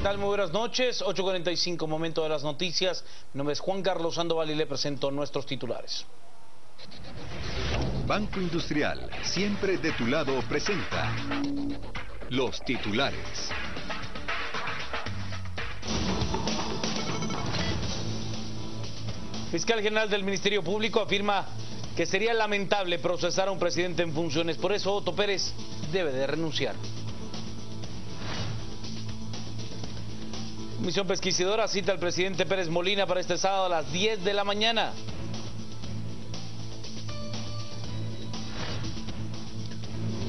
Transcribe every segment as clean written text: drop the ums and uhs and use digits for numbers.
tal? Muy buenas noches, 8:45, momento de las noticias. Mi nombre es Juan Carlos Sandoval y le presento nuestros titulares. Banco Industrial, siempre de tu lado, presenta los titulares. Fiscal General del Ministerio Público afirma que sería lamentable procesar a un presidente en funciones, por eso Otto Pérez debe de renunciar. Comisión pesquisidora cita al presidente Pérez Molina para este sábado a las 10 de la mañana.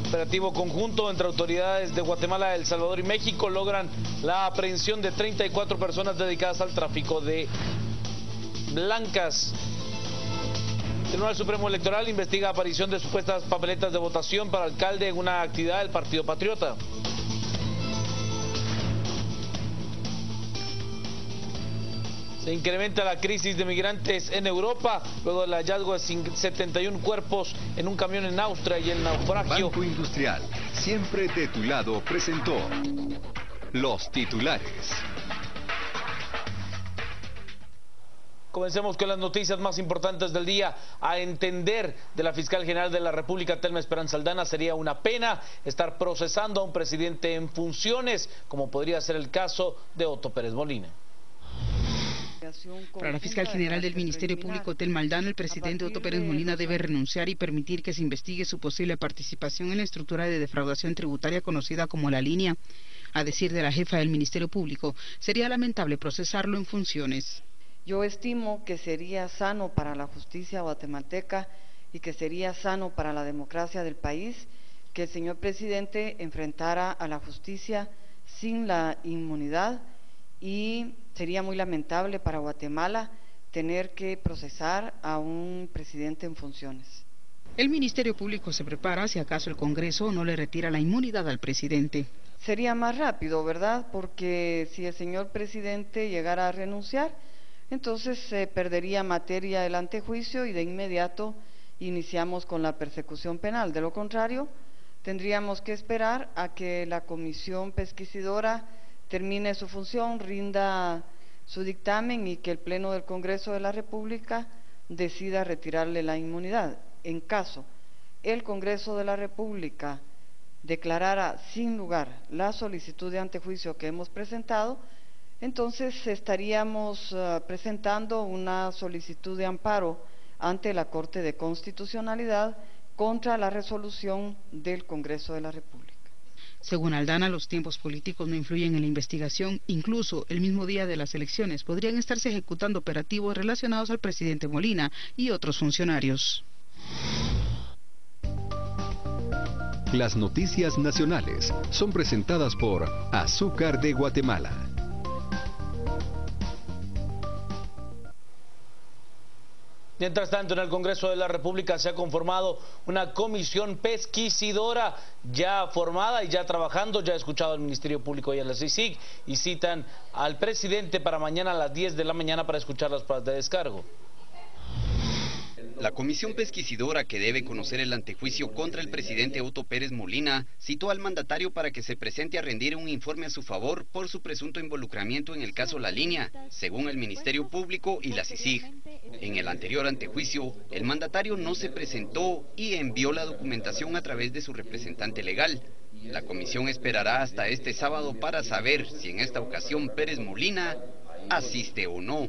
Operativo conjunto entre autoridades de Guatemala, El Salvador y México logran la aprehensión de 34 personas dedicadas al tráfico de blancas. El Tribunal Supremo Electoral investiga aparición de supuestas papeletas de votación para alcalde en una actividad del Partido Patriota. Se incrementa la crisis de migrantes en Europa luego del hallazgo de 71 cuerpos en un camión en Austria y el naufragio. Banco Industrial, siempre de tu lado, presentó los titulares. Comencemos con las noticias más importantes del día. A entender de la Fiscal General de la República, Telma Esperanza Aldana, sería una pena estar procesando a un presidente en funciones, como podría ser el caso de Otto Pérez Molina. Para la Fiscal General del Ministerio Público, Telma Aldana, el presidente Otto Pérez Molina debe renunciar y permitir que se investigue su posible participación en la estructura de defraudación tributaria conocida como La Línea. A decir de la jefa del Ministerio Público, sería lamentable procesarlo en funciones. Yo estimo que sería sano para la justicia guatemalteca y que sería sano para la democracia del país que el señor presidente enfrentara a la justicia sin la inmunidad, y sería muy lamentable para Guatemala tener que procesar a un presidente en funciones. El Ministerio Público se prepara si acaso el Congreso no le retira la inmunidad al presidente. Sería más rápido, ¿verdad? Porque si el señor presidente llegara a renunciar, entonces se perdería materia del antejuicio y de inmediato iniciamos con la persecución penal. De lo contrario, tendríamos que esperar a que la comisión pesquisidora termine su función, rinda su dictamen y que el Pleno del Congreso de la República decida retirarle la inmunidad. En caso el Congreso de la República declarara sin lugar la solicitud de antejuicio que hemos presentado, entonces estaríamos presentando una solicitud de amparo ante la Corte de Constitucionalidad contra la resolución del Congreso de la República. Según Aldana, los tiempos políticos no influyen en la investigación. Incluso el mismo día de las elecciones podrían estarse ejecutando operativos relacionados al presidente Molina y otros funcionarios. Las noticias nacionales son presentadas por Azúcar de Guatemala. Mientras tanto, en el Congreso de la República se ha conformado una comisión pesquisidora ya formada y ya trabajando. Ya ha escuchado al Ministerio Público y a la CICIG y citan al presidente para mañana a las 10 de la mañana para escuchar las pruebas de descargo. La comisión pesquisidora, que debe conocer el antejuicio contra el presidente Otto Pérez Molina, citó al mandatario para que se presente a rendir un informe a su favor por su presunto involucramiento en el caso La Línea, según el Ministerio Público y la CICIG. En el anterior antejuicio, el mandatario no se presentó y envió la documentación a través de su representante legal. La comisión esperará hasta este sábado para saber si en esta ocasión Pérez Molina asiste o no.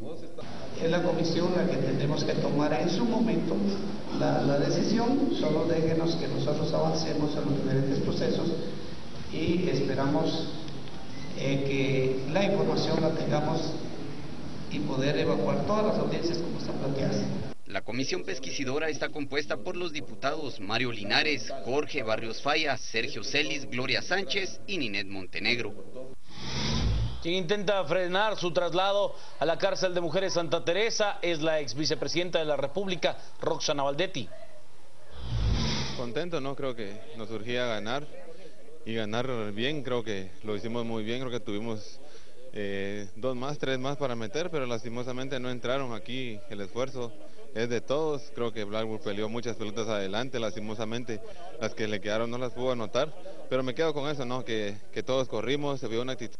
Es la comisión la que tendremos que tomar en su momento la decisión. Solo déjenos que nosotros avancemos en los diferentes procesos y esperamos que la información la tengamos y poder evacuar todas las audiencias como están planteadas. La comisión pesquisidora está compuesta por los diputados Mario Linares, Jorge Barrios Falla, Sergio Celis, Gloria Sánchez y Ninette Montenegro. Quien intenta frenar su traslado a la cárcel de mujeres Santa Teresa es la ex vicepresidenta de la República, Roxana Valdetti. Contento, ¿no? Creo que nos urgía ganar y ganar bien. Creo que lo hicimos muy bien. Creo que tuvimos 2 más, 3 más para meter, pero lastimosamente no entraron. Aquí el esfuerzo es de todos. Creo que Blackburn peleó muchas pelotas adelante, lastimosamente las que le quedaron no las pudo anotar, pero me quedo con eso, ¿no? Que todos corrimos, se vio una actitud.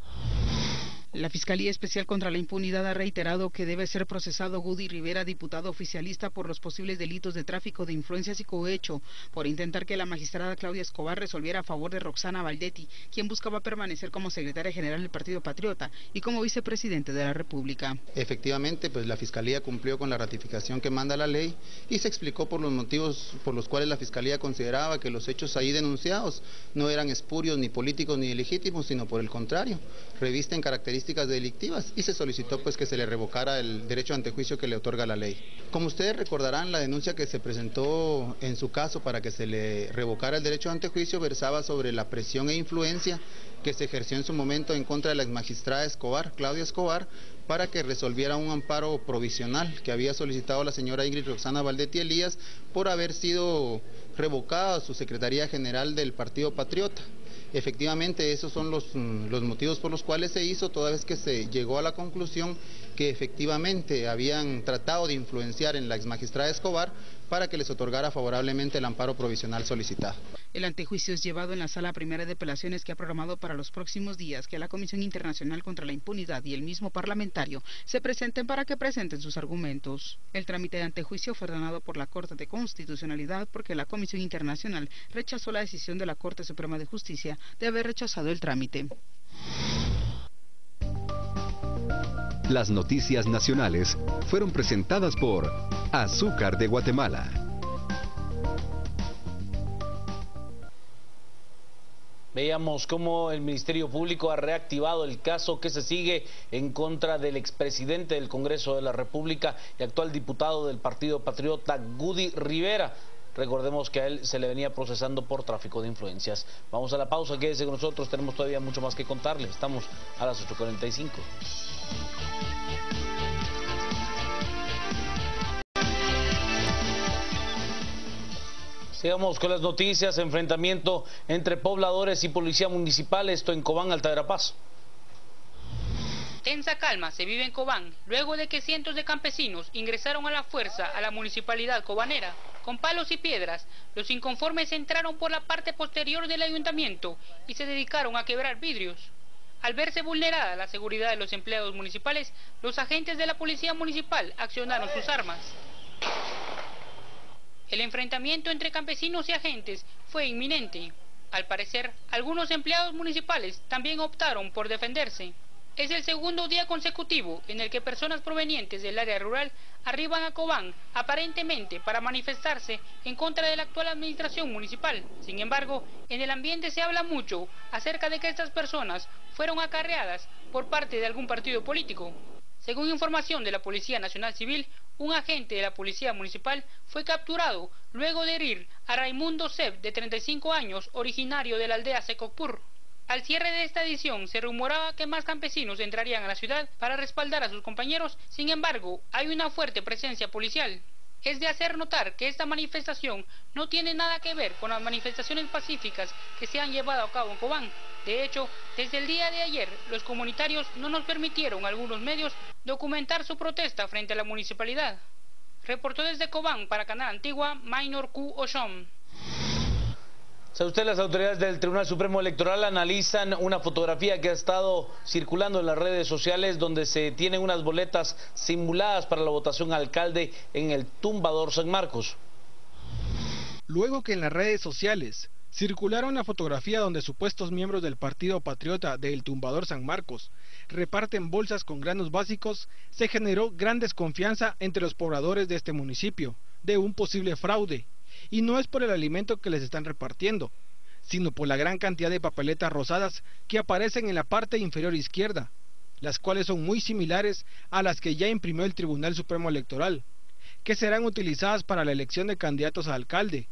La Fiscalía Especial contra la Impunidad ha reiterado que debe ser procesado Gudy Rivera, diputado oficialista, por los posibles delitos de tráfico de influencias y cohecho, por intentar que la magistrada Claudia Escobar resolviera a favor de Roxana Valdetti, quien buscaba permanecer como secretaria general del Partido Patriota y como vicepresidente de la República. Efectivamente, pues la Fiscalía cumplió con la ratificación que manda la ley y se explicó por los motivos por los cuales la Fiscalía consideraba que los hechos ahí denunciados no eran espurios, ni políticos, ni ilegítimos, sino por el contrario, revisten características delictivas, y se solicitó pues que se le revocara el derecho ante juicio que le otorga la ley. Como ustedes recordarán, la denuncia que se presentó en su caso para que se le revocara el derecho ante juicio versaba sobre la presión e influencia que se ejerció en su momento en contra de la exmagistrada Escobar, Claudia Escobar, para que resolviera un amparo provisional que había solicitado la señora Ingrid Roxana Valdetti Elías por haber sido revocada su secretaría general del Partido Patriota. Efectivamente, esos son los motivos por los cuales se hizo, toda vez que se llegó a la conclusión que efectivamente habían tratado de influenciar en la exmagistrada Escobar para que les otorgara favorablemente el amparo provisional solicitado. El antejuicio es llevado en la Sala Primera de Apelaciones, que ha programado para los próximos días que la Comisión Internacional contra la Impunidad y el mismo parlamentario se presenten para que presenten sus argumentos. El trámite de antejuicio fue ordenado por la Corte de Constitucionalidad porque la Comisión Internacional rechazó la decisión de la Corte Suprema de Justicia de haber rechazado el trámite. Las noticias nacionales fueron presentadas por Azúcar de Guatemala. Veamos cómo el Ministerio Público ha reactivado el caso que se sigue en contra del expresidente del Congreso de la República y actual diputado del Partido Patriota, Gudy Rivera. Recordemos que a él se le venía procesando por tráfico de influencias. Vamos a la pausa, quédese con nosotros, tenemos todavía mucho más que contarles. Estamos a las 8:45. Sigamos con las noticias. Enfrentamiento entre pobladores y policía municipal, esto en Cobán, Alta Verapaz. Tensa calma se vive en Cobán, luego de que cientos de campesinos ingresaron a la fuerza a la municipalidad cobanera. Con palos y piedras, los inconformes entraron por la parte posterior del ayuntamiento y se dedicaron a quebrar vidrios. Al verse vulnerada la seguridad de los empleados municipales, los agentes de la policía municipal accionaron sus armas. El enfrentamiento entre campesinos y agentes fue inminente. Al parecer, algunos empleados municipales también optaron por defenderse. Es el segundo día consecutivo en el que personas provenientes del área rural arriban a Cobán, aparentemente para manifestarse en contra de la actual administración municipal. Sin embargo, en el ambiente se habla mucho acerca de que estas personas fueron acarreadas por parte de algún partido político. Según información de la Policía Nacional Civil, un agente de la Policía Municipal fue capturado luego de herir a Raimundo Seb, de 35 años, originario de la aldea Secocpur. Al cierre de esta edición se rumoraba que más campesinos entrarían a la ciudad para respaldar a sus compañeros. Sin embargo, hay una fuerte presencia policial. Es de hacer notar que esta manifestación no tiene nada que ver con las manifestaciones pacíficas que se han llevado a cabo en Cobán. De hecho, desde el día de ayer, los comunitarios no nos permitieron a algunos medios documentar su protesta frente a la municipalidad. Reportó desde Cobán para Canal Antigua, Minor Q. Oshom. ¿Sabe usted? Las autoridades del Tribunal Supremo Electoral analizan una fotografía que ha estado circulando en las redes sociales donde se tienen unas boletas simuladas para la votación a alcalde en el Tumbador San Marcos. Luego que en las redes sociales circularon una fotografía donde supuestos miembros del Partido Patriota del Tumbador San Marcos reparten bolsas con granos básicos, se generó gran desconfianza entre los pobladores de este municipio de un posible fraude. Y no es por el alimento que les están repartiendo, sino por la gran cantidad de papeletas rosadas que aparecen en la parte inferior izquierda, las cuales son muy similares a las que ya imprimió el Tribunal Supremo Electoral, que serán utilizadas para la elección de candidatos a alcalde.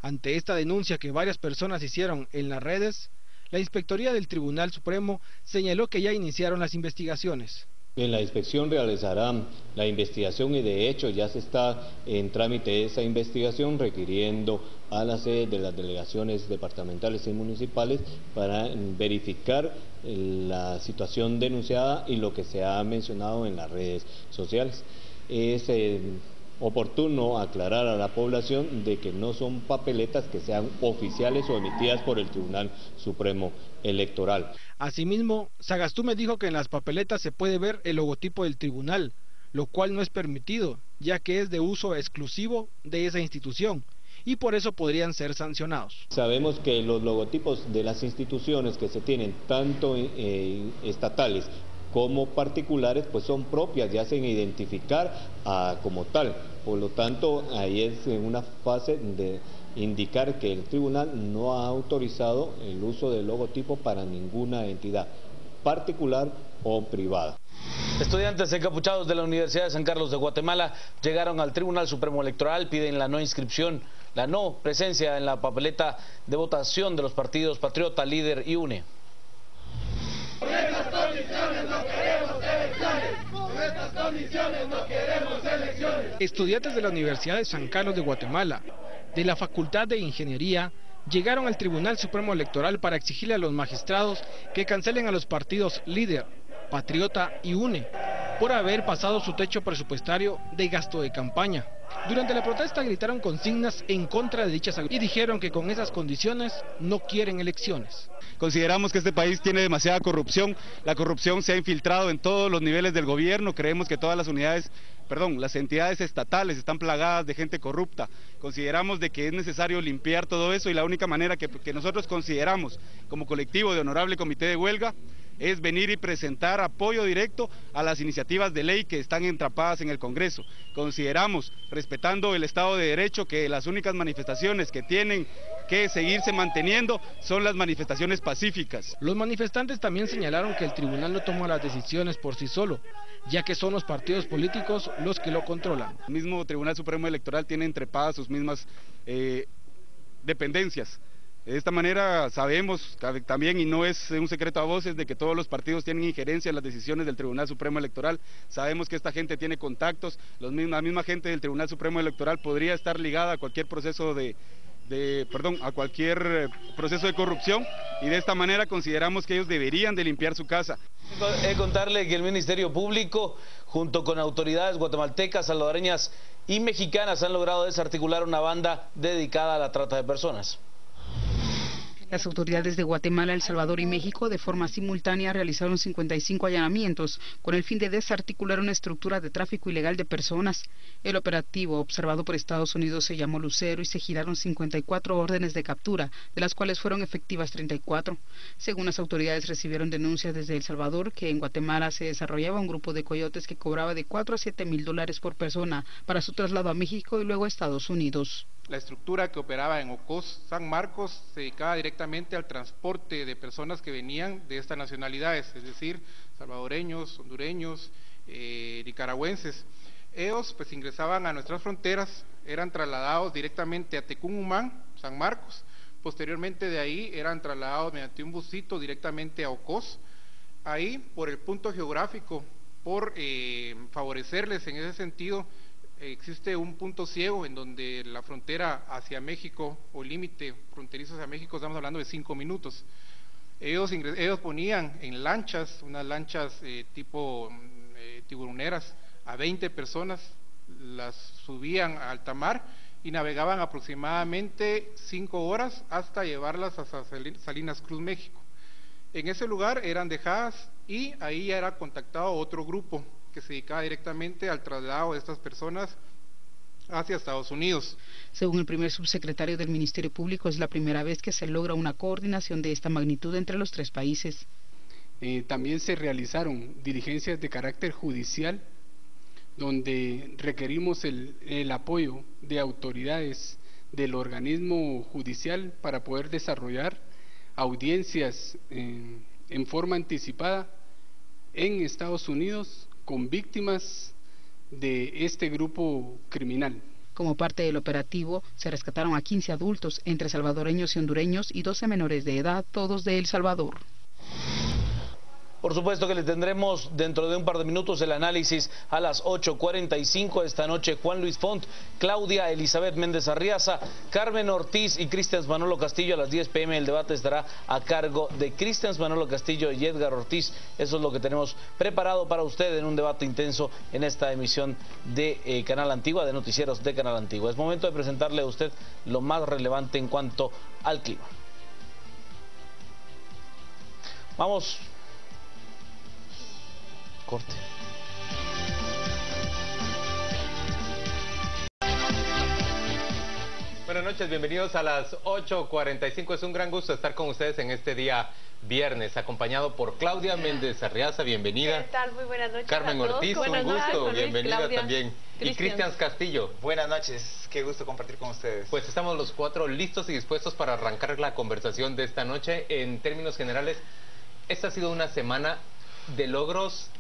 Ante esta denuncia que varias personas hicieron en las redes, la Inspectoría del Tribunal Supremo señaló que ya iniciaron las investigaciones. En la inspección realizará la investigación y de hecho ya se está en trámite esa investigación requiriendo a la sede de las delegaciones departamentales y municipales para verificar la situación denunciada y lo que se ha mencionado en las redes sociales. Es oportuno aclarar a la población de que no son papeletas que sean oficiales o emitidas por el Tribunal Supremo Electoral. Asimismo, Sagastume dijo que en las papeletas se puede ver el logotipo del tribunal, lo cual no es permitido, ya que es de uso exclusivo de esa institución, y por eso podrían ser sancionados. Sabemos que los logotipos de las instituciones que se tienen, tanto estatales como particulares, pues son propias y hacen identificar como tal. Por lo tanto, ahí es una fase de indicar que el tribunal no ha autorizado el uso del logotipo para ninguna entidad, particular o privada. Estudiantes encapuchados de la Universidad de San Carlos de Guatemala llegaron al Tribunal Supremo Electoral, piden la no inscripción, la no presencia en la papeleta de votación de los partidos Patriota, Líder y UNE. Con estas condiciones no queremos elecciones. Con estas condiciones no queremos elecciones. Estudiantes de la Universidad de San Carlos de Guatemala, de la Facultad de Ingeniería, llegaron al Tribunal Supremo Electoral para exigirle a los magistrados que cancelen a los partidos Líder, Patriota y UNE por haber pasado su techo presupuestario de gasto de campaña. Durante la protesta gritaron consignas en contra de dichas y dijeron que con esas condiciones no quieren elecciones. Consideramos que este país tiene demasiada corrupción, la corrupción se ha infiltrado en todos los niveles del gobierno, creemos que todas las las entidades estatales están plagadas de gente corrupta. Consideramos de que es necesario limpiar todo eso y la única manera que nosotros consideramos como colectivo de Honorable Comité de Huelga es venir y presentar apoyo directo a las iniciativas de ley que están entrapadas en el Congreso. Consideramos, respetando el Estado de Derecho, que las únicas manifestaciones que tienen que seguirse manteniendo son las manifestaciones pacíficas. Los manifestantes también señalaron que el tribunal no toma las decisiones por sí solo, ya que son los partidos políticos los que lo controlan. El mismo Tribunal Supremo Electoral tiene entrepadas sus mismas dependencias. De esta manera sabemos también, y no es un secreto a voces, de que todos los partidos tienen injerencia en las decisiones del Tribunal Supremo Electoral. Sabemos que esta gente tiene contactos, la misma gente del Tribunal Supremo Electoral podría estar ligada a cualquier proceso a cualquier proceso de corrupción, y de esta manera consideramos que ellos deberían de limpiar su casa. Contarle que el Ministerio Público, junto con autoridades guatemaltecas, salvadoreñas y mexicanas, han logrado desarticular una banda dedicada a la trata de personas. Las autoridades de Guatemala, El Salvador y México de forma simultánea realizaron 55 allanamientos con el fin de desarticular una estructura de tráfico ilegal de personas. El operativo observado por Estados Unidos se llamó Lucero y se giraron 54 órdenes de captura, de las cuales fueron efectivas 34. Según las autoridades, recibieron denuncias desde El Salvador que en Guatemala se desarrollaba un grupo de coyotes que cobraba de 4 a 7 mil dólares por persona para su traslado a México y luego a Estados Unidos. La estructura que operaba en Ocos, San Marcos, se dedicaba directamente al transporte de personas que venían de estas nacionalidades, es decir, salvadoreños, hondureños, nicaragüenses. Ellos pues ingresaban a nuestras fronteras, eran trasladados directamente a Tecumumán, San Marcos, posteriormente de ahí eran trasladados mediante un busito directamente a Ocos. Ahí, por el punto geográfico, por favorecerles en ese sentido, existe un punto ciego en donde la frontera hacia México, o el límite fronterizo hacia México, estamos hablando de 5 minutos. Ellos ponían en lanchas, unas lanchas tipo tiburoneras, a 20 personas, las subían a alta mar y navegaban aproximadamente 5 horas hasta llevarlas hasta Salinas Cruz, México. En ese lugar eran dejadas y ahí ya era contactado otro grupo que se dedicaba directamente al traslado de estas personas hacia Estados Unidos. Según el primer subsecretario del Ministerio Público, es la primera vez que se logra una coordinación de esta magnitud entre los tres países. También se realizaron diligencias de carácter judicial, donde requerimos el apoyo de autoridades del organismo judicial para poder desarrollar audiencias en forma anticipada en Estados Unidos con víctimas de este grupo criminal. Como parte del operativo, se rescataron a 15 adultos, entre salvadoreños y hondureños, y 12 menores de edad, todos de El Salvador. Por supuesto que le tendremos dentro de un par de minutos el análisis a las 8:45 esta noche. Juan Luis Font, Claudia Elizabeth Méndez Arriaza, Carmen Ortiz y Cristian Manolo Castillo. A las 10 p.m. el debate estará a cargo de Cristian Manolo Castillo y Edgar Ortiz. Eso es lo que tenemos preparado para usted en un debate intenso en esta emisión de Canal Antigua, de Noticieros de Canal Antigua. Es momento de presentarle a usted lo más relevante en cuanto al clima. Vamos. Corte. Buenas noches, bienvenidos a las 8:45. Es un gran gusto estar con ustedes en este día viernes, acompañado por Claudia Méndez Arriaza, bienvenida. ¿Qué tal? Muy buenas noches. Carmen Ortiz, un gusto, bienvenida Claudia, también. Y Cristian Castillo. Buenas noches, qué gusto compartir con ustedes. Pues estamos los cuatro listos y dispuestos para arrancar la conversación de esta noche. En términos generales, esta ha sido una semana de logros,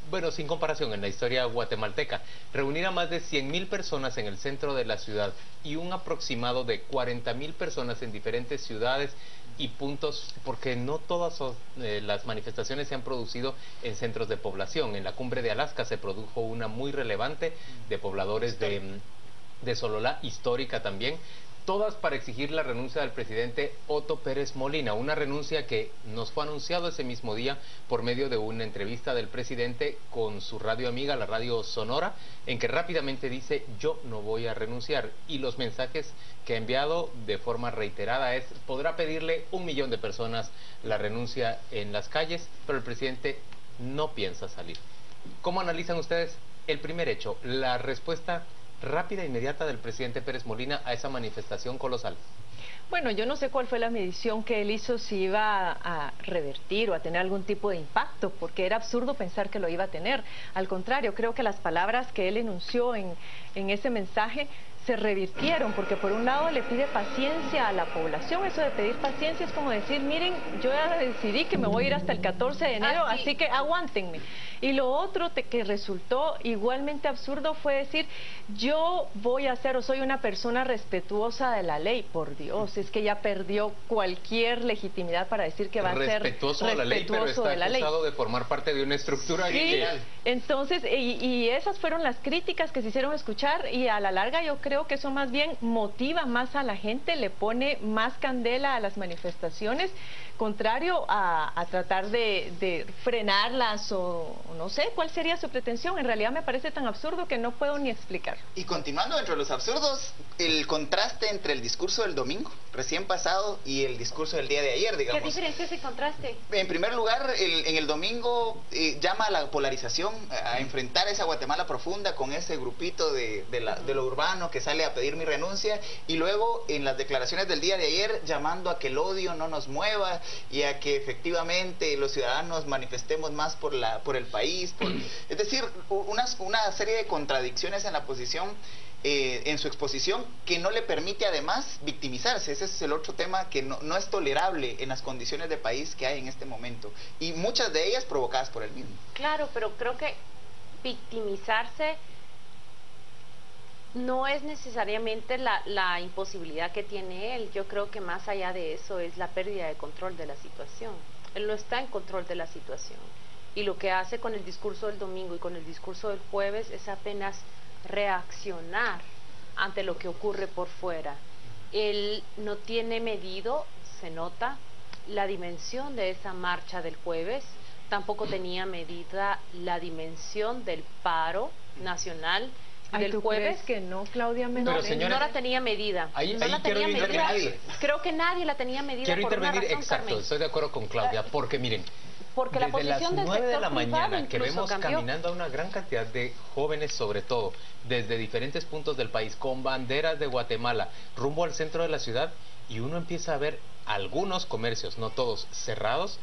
bueno, sin comparación en la historia guatemalteca. Reunir a más de 100.000 personas en el centro de la ciudad y un aproximado de 40.000 personas en diferentes ciudades y puntos, porque no todas las manifestaciones se han producido en centros de población. En la cumbre de Alaska se produjo una muy relevante de pobladores de Sololá, histórica también, todas para exigir la renuncia del presidente Otto Pérez Molina, una renuncia que nos fue anunciado ese mismo día por medio de una entrevista del presidente con su radio amiga, la radio Sonora, en que rápidamente dice: yo no voy a renunciar, y los mensajes que ha enviado de forma reiterada es: podrá pedirle 1 millón de personas la renuncia en las calles, pero el presidente no piensa salir. ¿Cómo analizan ustedes el primer hecho, la respuesta rápida e inmediata del presidente Pérez Molina a esa manifestación colosal? Bueno, yo no sé cuál fue la medición que él hizo, si iba a revertir o a tener algún tipo de impacto, porque era absurdo pensar que lo iba a tener. Al contrario, creo que las palabras que él enunció en ese mensaje se revirtieron, porque por un lado le pide paciencia a la población. Eso de pedir paciencia es como decir: miren, yo ya decidí que me voy a ir hasta el 14 de enero, así que aguántenme. Y lo otro que resultó igualmente absurdo fue decir: yo voy a ser o soy una persona respetuosa de la ley. Por Dios, es que ya perdió cualquier legitimidad para decir que va a ser respetuoso de la ley, pero está acusado de formar parte de una estructura ilegal. Entonces, y esas fueron las críticas que se hicieron escuchar, y a la larga yo creo que eso más bien motiva más a la gente, le pone más candela a las manifestaciones, contrario a tratar de frenarlas, o no sé cuál sería su pretensión. En realidad me parece tan absurdo que no puedo ni explicar. Y continuando dentro de los absurdos, el contraste entre el discurso del domingo recién pasado y el discurso del día de ayer, digamos. ¿Qué diferencia es ese contraste? En primer lugar, en el domingo llama a la polarización, a enfrentar esa Guatemala profunda con ese grupito de lo urbano que sale a pedir mi renuncia, y luego en las declaraciones del día de ayer llamando a que el odio no nos mueva y a que efectivamente los ciudadanos manifestemos más por el país. Es decir, una serie de contradicciones en la posición, en su exposición, que no le permite además victimizarse. Ese es el otro tema que no es tolerable en las condiciones de país que hay en este momento, y muchas de ellas provocadas por él mismo. Claro, pero creo que victimizarse no es necesariamente la imposibilidad que tiene él. Yo creo que más allá de eso es la pérdida de control de la situación. Él no está en control de la situación, y lo que hace con el discurso del domingo y con el discurso del jueves es apenas reaccionar ante lo que ocurre por fuera. Él no tiene medido, se nota, la dimensión de esa marcha del jueves, tampoco tenía medida la dimensión del paro nacional del jueves. Que no, Claudia? No la tenía medida. Creo que nadie la tenía medida. Quiero intervenir, exacto, Carmen. Estoy de acuerdo con Claudia, porque miren, porque la posición desde las 9 de la mañana privado que vemos cambió. caminando a una gran cantidad de jóvenes, sobre todo desde diferentes puntos del país, con banderas de Guatemala rumbo al centro de la ciudad, y uno empieza a ver algunos comercios, no todos, cerrados,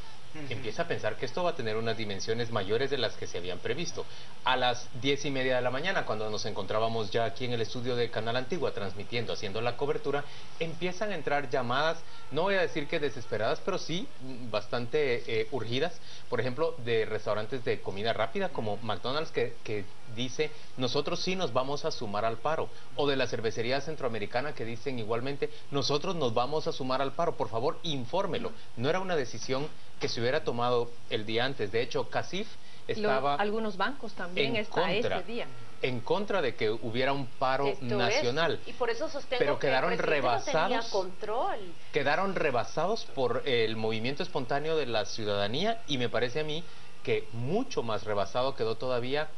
empieza a pensar que esto va a tener unas dimensiones mayores de las que se habían previsto. A las 10:30 de la mañana, cuando nos encontrábamos ya aquí en el estudio de Canal Antigua transmitiendo, haciendo la cobertura, empiezan a entrar llamadas, no voy a decir que desesperadas, pero sí bastante urgidas, por ejemplo, de restaurantes de comida rápida como McDonald's, que dice: nosotros sí nos vamos a sumar al paro, o de la cervecería centroamericana, que dicen igualmente: nosotros nos vamos a sumar al paro, por favor infórmelo. No era una decisión que se hubiera tomado el día antes. De hecho, CACIF estaba algunos bancos también ese día en contra de que hubiera un paro nacional. Y por eso sostengo pero quedaron que el presidente no tenía control. Quedaron rebasados por el movimiento espontáneo de la ciudadanía, y me parece a mí que mucho más rebasado quedó todavía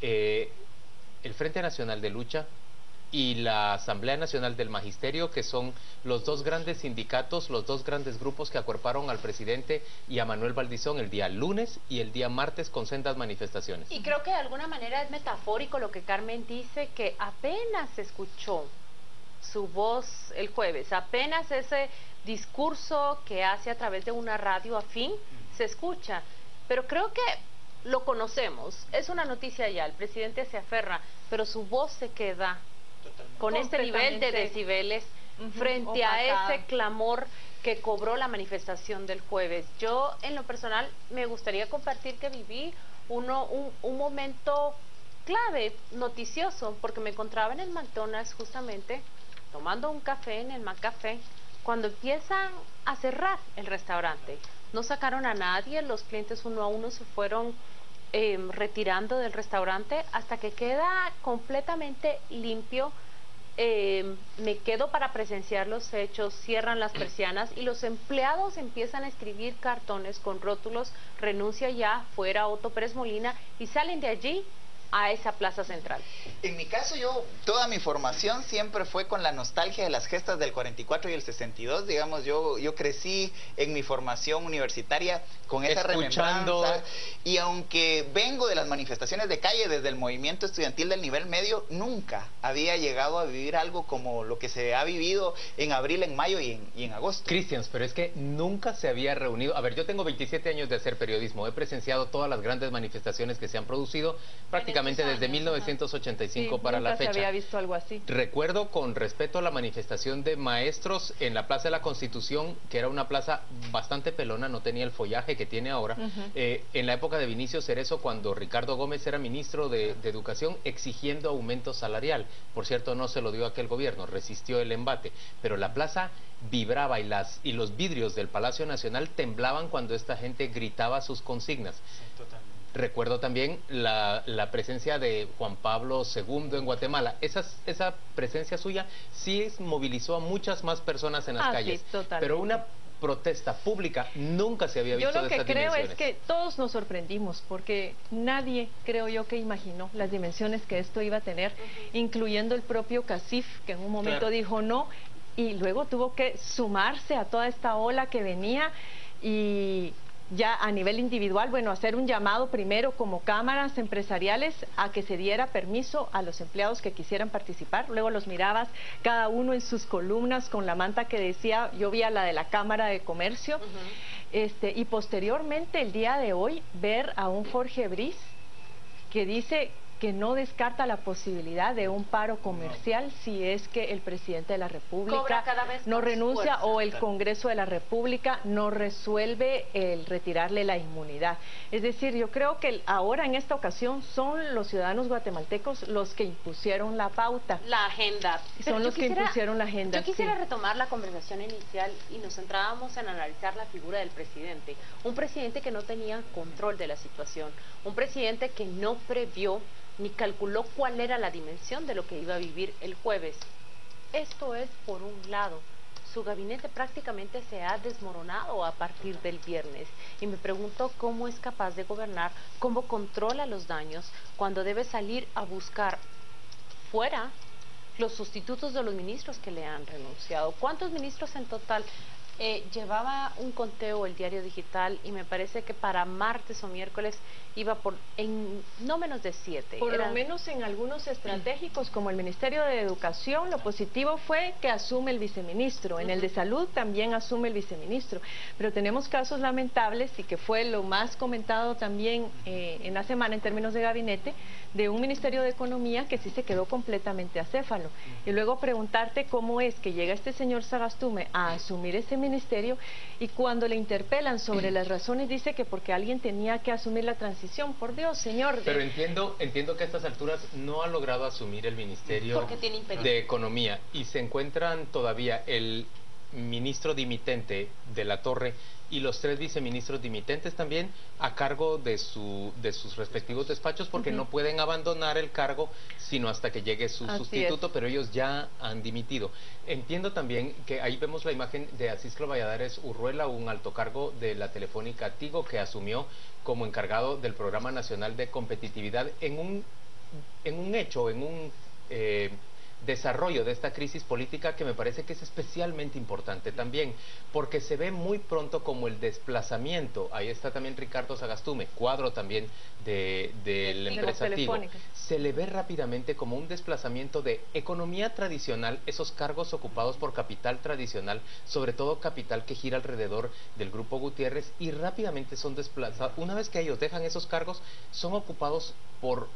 el Frente Nacional de Lucha y la Asamblea Nacional del Magisterio, que son los dos grandes sindicatos, los dos grandes grupos que acuerparon al presidente y a Manuel Valdizón el día lunes y el día martes con sendas manifestaciones. Y creo que de alguna manera es metafórico lo que Carmen dice, que apenas se escuchó su voz el jueves, apenas ese discurso que hace a través de una radio afín se escucha, pero creo que lo conocemos, es una noticia ya, el presidente se aferra, pero su voz se queda con este nivel de decibeles frente a ese clamor que cobró la manifestación del jueves. Yo, en lo personal, me gustaría compartir que viví un momento clave, noticioso, porque me encontraba en el McDonald's justamente tomando un café en el McCafé cuando empiezan a cerrar el restaurante. No sacaron a nadie, los clientes uno a uno se fueron retirando del restaurante hasta que queda completamente limpio. Me quedo para presenciar los hechos, cierran las persianas y los empleados empiezan a escribir cartones con rótulos: renuncia ya, fuera Otto Pérez Molina, y salen de allí a esa plaza central. En mi caso, toda mi formación siempre fue con la nostalgia de las gestas del 44 y el 62, digamos, yo crecí en mi formación universitaria con esa remembranza, y aunque vengo de las manifestaciones de calle desde el movimiento estudiantil del nivel medio, nunca había llegado a vivir algo como lo que se ha vivido en abril, en mayo y en agosto. Cristians, pero es que nunca se había reunido. A ver, yo tengo 27 años de hacer periodismo, he presenciado todas las grandes manifestaciones que se han producido prácticamente desde 1985 para la fecha. Nunca se había visto algo así. Recuerdo con respeto a la manifestación de maestros en la Plaza de la Constitución, que era una plaza bastante pelona, no tenía el follaje que tiene ahora. En la época de Vinicio Cerezo, cuando Ricardo Gómez era ministro de Educación, exigiendo aumento salarial. Por cierto, no se lo dio aquel gobierno, resistió el embate. Pero la plaza vibraba y los vidrios del Palacio Nacional temblaban cuando esta gente gritaba sus consignas. Sí, totalmente. Recuerdo también la presencia de Juan Pablo II en Guatemala. Esa presencia suya sí movilizó a muchas más personas en las calles. Sí, pero una protesta pública nunca se había visto de estas dimensiones. Yo lo que creo es que todos nos sorprendimos, porque nadie, creo yo, que imaginó las dimensiones que esto iba a tener, incluyendo el propio CACIF, que en un momento dijo no, y luego tuvo que sumarse a toda esta ola que venía. Y ya a nivel individual, bueno, hacer un llamado primero como cámaras empresariales a que se diera permiso a los empleados que quisieran participar. Luego los mirabas cada uno en sus columnas con la manta que decía, yo vi a la de la Cámara de Comercio, y posteriormente el día de hoy ver a un Jorge Briz que dice que no descarta la posibilidad de un paro comercial si es que el presidente de la República no renuncia o el Congreso de la República no resuelve el retirarle la inmunidad. Es decir, yo creo que ahora en esta ocasión son los ciudadanos guatemaltecos los que impusieron la pauta. La agenda. Son los que impusieron la agenda. Yo quisiera retomar la conversación inicial y nos centrábamos en analizar la figura del presidente. Un presidente que no tenía control de la situación, un presidente que no previó ni calculó cuál era la dimensión de lo que iba a vivir el jueves. Esto es por un lado. Su gabinete prácticamente se ha desmoronado a partir del viernes y me pregunto cómo es capaz de gobernar, cómo controla los daños cuando debe salir a buscar fuera los sustitutos de los ministros que le han renunciado. ¿Cuántos ministros en total? Llevaba un conteo el Diario Digital y me parece que para martes o miércoles iba en no menos de 7. Por lo menos en algunos estratégicos como el Ministerio de Educación, lo positivo fue que asume el viceministro. En el de Salud también asume el viceministro. Pero tenemos casos lamentables, y que fue lo más comentado también en la semana en términos de gabinete, de un Ministerio de Economía que sí se quedó completamente acéfalo. Y luego preguntarte cómo es que llega este señor Sagastume a asumir ese ministerio, y cuando le interpelan sobre las razones dice que porque alguien tenía que asumir la transición. Por Dios, señor. Pero entiendo que a estas alturas no ha logrado asumir el Ministerio de Economía y se encuentran todavía el ministro dimitente de la Torre y los 3 viceministros dimitentes también a cargo de sus respectivos despachos, porque no pueden abandonar el cargo sino hasta que llegue su sustituto, pero ellos ya han dimitido. Entiendo también que ahí vemos la imagen de Acisclo Valladares Urruela, un alto cargo de la Telefónica Tigo, que asumió como encargado del Programa Nacional de Competitividad en un desarrollo de esta crisis política que me parece que es especialmente importante también, porque se ve muy pronto como el desplazamiento, ahí está también Ricardo Sagastume, cuadro también de la empresa Tigo, se le ve rápidamente como un desplazamiento de economía tradicional, esos cargos ocupados por capital tradicional, sobre todo capital que gira alrededor del Grupo Gutiérrez, y rápidamente son desplazados. Una vez que ellos dejan esos cargos, son ocupados por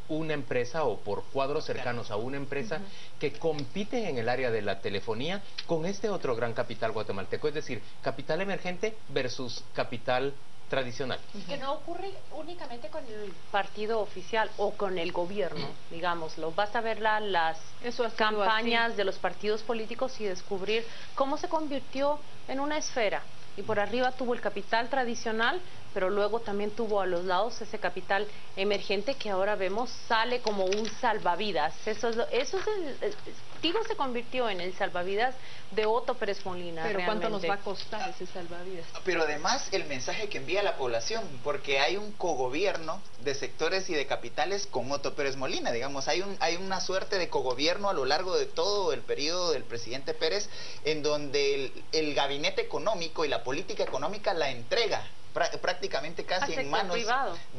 una empresa o por cuadros cercanos a una empresa que compiten en el área de la telefonía con este otro gran capital guatemalteco, es decir, capital emergente versus capital tradicional. Que no ocurre únicamente con el partido oficial o con el gobierno, digámoslo. Basta ver las campañas de los partidos políticos y descubrir cómo se convirtió en una esfera. Y por arriba tuvo el capital tradicional, pero luego también tuvo a los lados ese capital emergente que ahora vemos sale como un salvavidas. Tigo se convirtió en el salvavidas de Otto Pérez Molina. Pero realmente. ¿cuánto nos va a costar ese salvavidas? Pero además el mensaje que envía a la población, porque hay un cogobierno de sectores y de capitales con Otto Pérez Molina, digamos, hay una suerte de cogobierno a lo largo de todo el periodo del presidente Pérez, en donde el gabinete económico y la política económica la entrega prácticamente casi en manos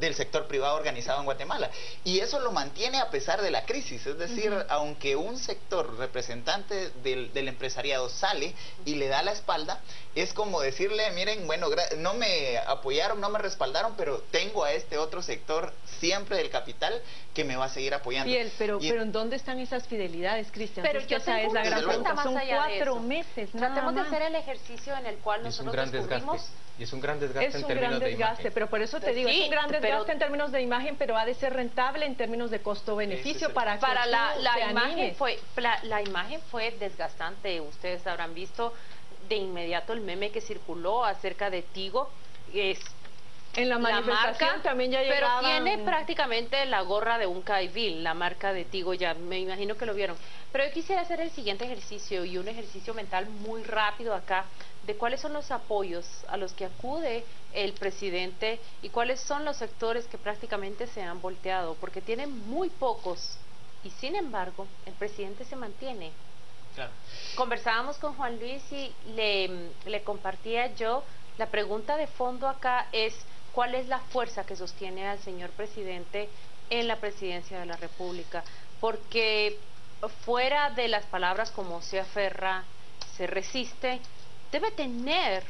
del sector privado organizado en Guatemala. Y eso lo mantiene a pesar de la crisis, es decir, aunque un sector representante del empresariado sale y le da la espalda, es como decirle, miren, bueno, no me apoyaron, no me respaldaron, pero tengo a este otro sector siempre del capital que me va a seguir apoyando. Pero ¿en dónde están esas fidelidades, Cristian? Pero yo esa es la gran pregunta. Son 4 meses. Tratemos de hacer el ejercicio en el cual nosotros descubrimos. Y es un gran desgaste en términos de imagen. Pero por eso te digo, es un gran desgaste en términos de imagen, pero ha de ser rentable en términos de costo-beneficio para la imagen fue desgastante. Ustedes habrán visto de inmediato el meme que circuló acerca de Tigo. En la manifestación marca, también ya llegaban... Pero tiene prácticamente la gorra de un Caibil, la marca de Tigo, ya me imagino que lo vieron. Pero yo quisiera hacer el siguiente ejercicio y un ejercicio mental muy rápido acá de cuáles son los apoyos a los que acude el presidente y cuáles son los sectores que prácticamente se han volteado, porque tienen muy pocos y sin embargo el presidente se mantiene. Claro. Conversábamos con Juan Luis y le compartía yo, la pregunta de fondo acá es ¿cuál es la fuerza que sostiene al señor presidente en la presidencia de la República? Porque fuera de las palabras como se aferra, se resiste, debe tener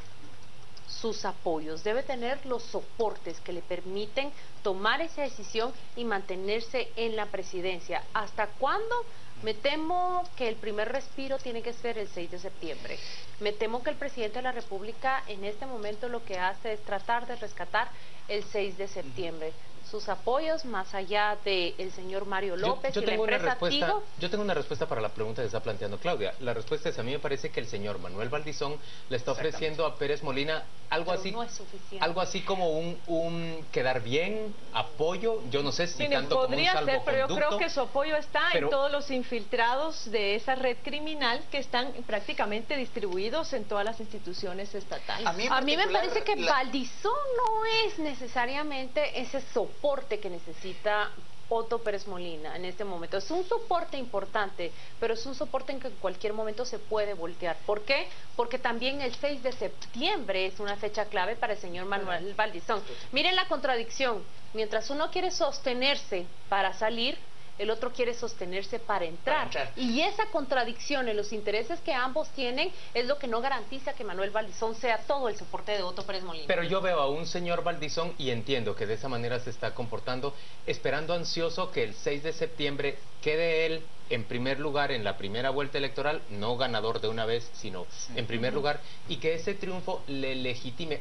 sus apoyos, debe tener los soportes que le permiten tomar esa decisión y mantenerse en la presidencia. ¿Hasta cuándo? Me temo que el primer respiro tiene que ser el 6 de septiembre. Me temo que el presidente de la República en este momento lo que hace es tratar de rescatar el 6 de septiembre. Sus apoyos, más allá del señor Mario López y la empresa Tigo. Yo tengo una respuesta para la pregunta que está planteando Claudia. La respuesta es, a mí me parece que el señor Manuel Valdizón le está ofreciendo a Pérez Molina algo así, no es suficiente. Algo así como un quedar bien, apoyo, yo no sé si tanto como un salvoconducto. Podría ser, pero yo creo que su apoyo está en todos los infiltrados de esa red criminal que están prácticamente distribuidos en todas las instituciones estatales. A mí me parece que Valdizón no es necesariamente ese soporte que necesita Otto Pérez Molina en este momento. Es un soporte importante, pero es un soporte en que en cualquier momento se puede voltear. ¿Por qué? Porque también el 6 de septiembre es una fecha clave para el señor Manuel Valdizón. Miren la contradicción. Mientras uno quiere sostenerse para salir, el otro quiere sostenerse para entrar. Y esa contradicción en los intereses que ambos tienen es lo que no garantiza que Manuel Valdizón sea todo el soporte de Otto Pérez Molina. Pero yo veo a un señor Valdizón, y entiendo que de esa manera se está comportando, esperando ansioso que el 6 de septiembre quede él en primer lugar en la primera vuelta electoral, no ganador de una vez, sino en primer lugar, y que ese triunfo le legitime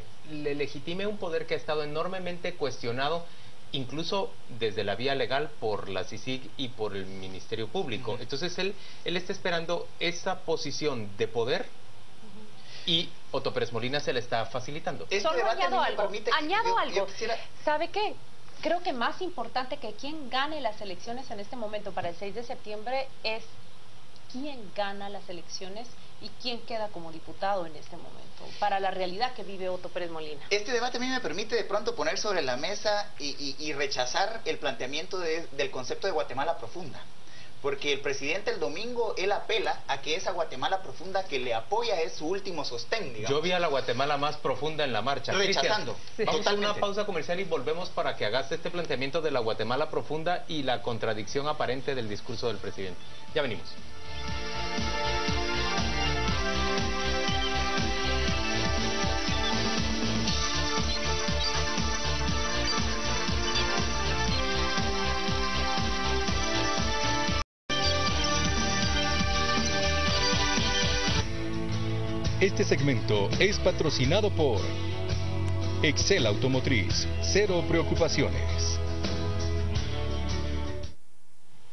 un poder que ha estado enormemente cuestionado, incluso desde la vía legal por la CICIG y por el Ministerio Público. Entonces él está esperando esa posición de poder Y Otto Pérez Molina se le está facilitando. Solo añado algo. ¿Sabe qué? Creo que más importante que quién gane las elecciones en este momento para el 6 de septiembre es quién gana las elecciones y quién queda como diputado en este momento, para la realidad que vive Otto Pérez Molina. Este debate a mí me permite de pronto poner sobre la mesa y rechazar el planteamiento del concepto de Guatemala profunda. Porque el presidente el domingo, él apela a que esa Guatemala profunda que le apoya es su último sostén, digamos. Yo vi a la Guatemala más profunda en la marcha. Rechazando. Cristian, vamos a una pausa comercial y volvemos para que hagas este planteamiento de la Guatemala profunda y la contradicción aparente del discurso del presidente. Ya venimos. Este segmento es patrocinado por Excel Automotriz, cero preocupaciones.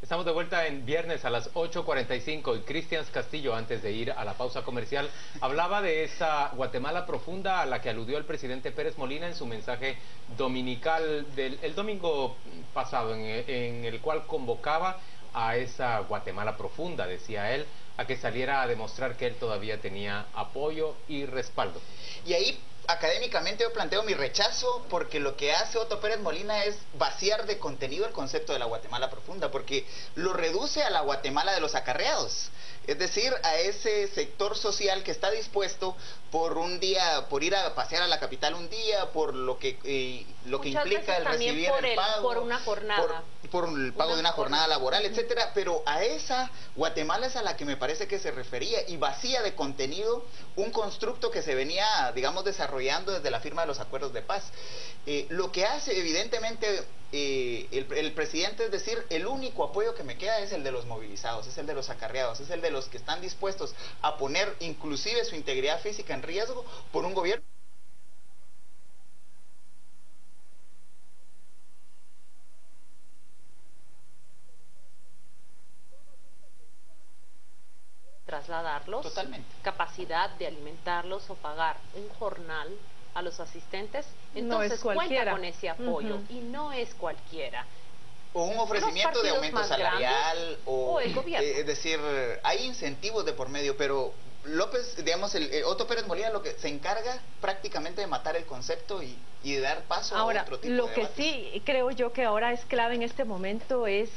Estamos de vuelta en viernes a las 8:45 y Cristian Castillo, antes de ir a la pausa comercial, hablaba de esa Guatemala profunda a la que aludió el presidente Pérez Molina en su mensaje dominical el domingo pasado, en el cual convocaba a esa Guatemala profunda, decía él, a que saliera a demostrar que él todavía tenía apoyo y respaldo. Y ahí académicamente yo planteo mi rechazo, porque lo que hace Otto Pérez Molina es vaciar de contenido el concepto de la Guatemala profunda, porque lo reduce a la Guatemala de los acarreados, es decir, a ese sector social que está dispuesto por un día, por ir a pasear a la capital un día, por lo que implica el recibir el pago, por una jornada, por el pago de una jornada laboral, etcétera, pero a esa Guatemala es a la que me parece que se refería, y vacía de contenido un constructo que se venía, digamos, desarrollando desde la firma de los acuerdos de paz. Lo que hace evidentemente el presidente es decir, el único apoyo que me queda es el de los movilizados, es el de los acarreados, es el de los que están dispuestos a poner inclusive su integridad física en riesgo por un gobierno. Trasladarlos, totalmente, capacidad de alimentarlos o pagar un jornal a los asistentes, entonces no cuenta con ese apoyo, y no es cualquiera. O un ofrecimiento de aumento salarial, o el gobierno. Es decir, hay incentivos de por medio, pero López, digamos, Otto Pérez Molina lo que se encarga prácticamente de matar el concepto y de dar paso a otro tipo de Lo que debates. sí creo yo que ahora es clave en este momento es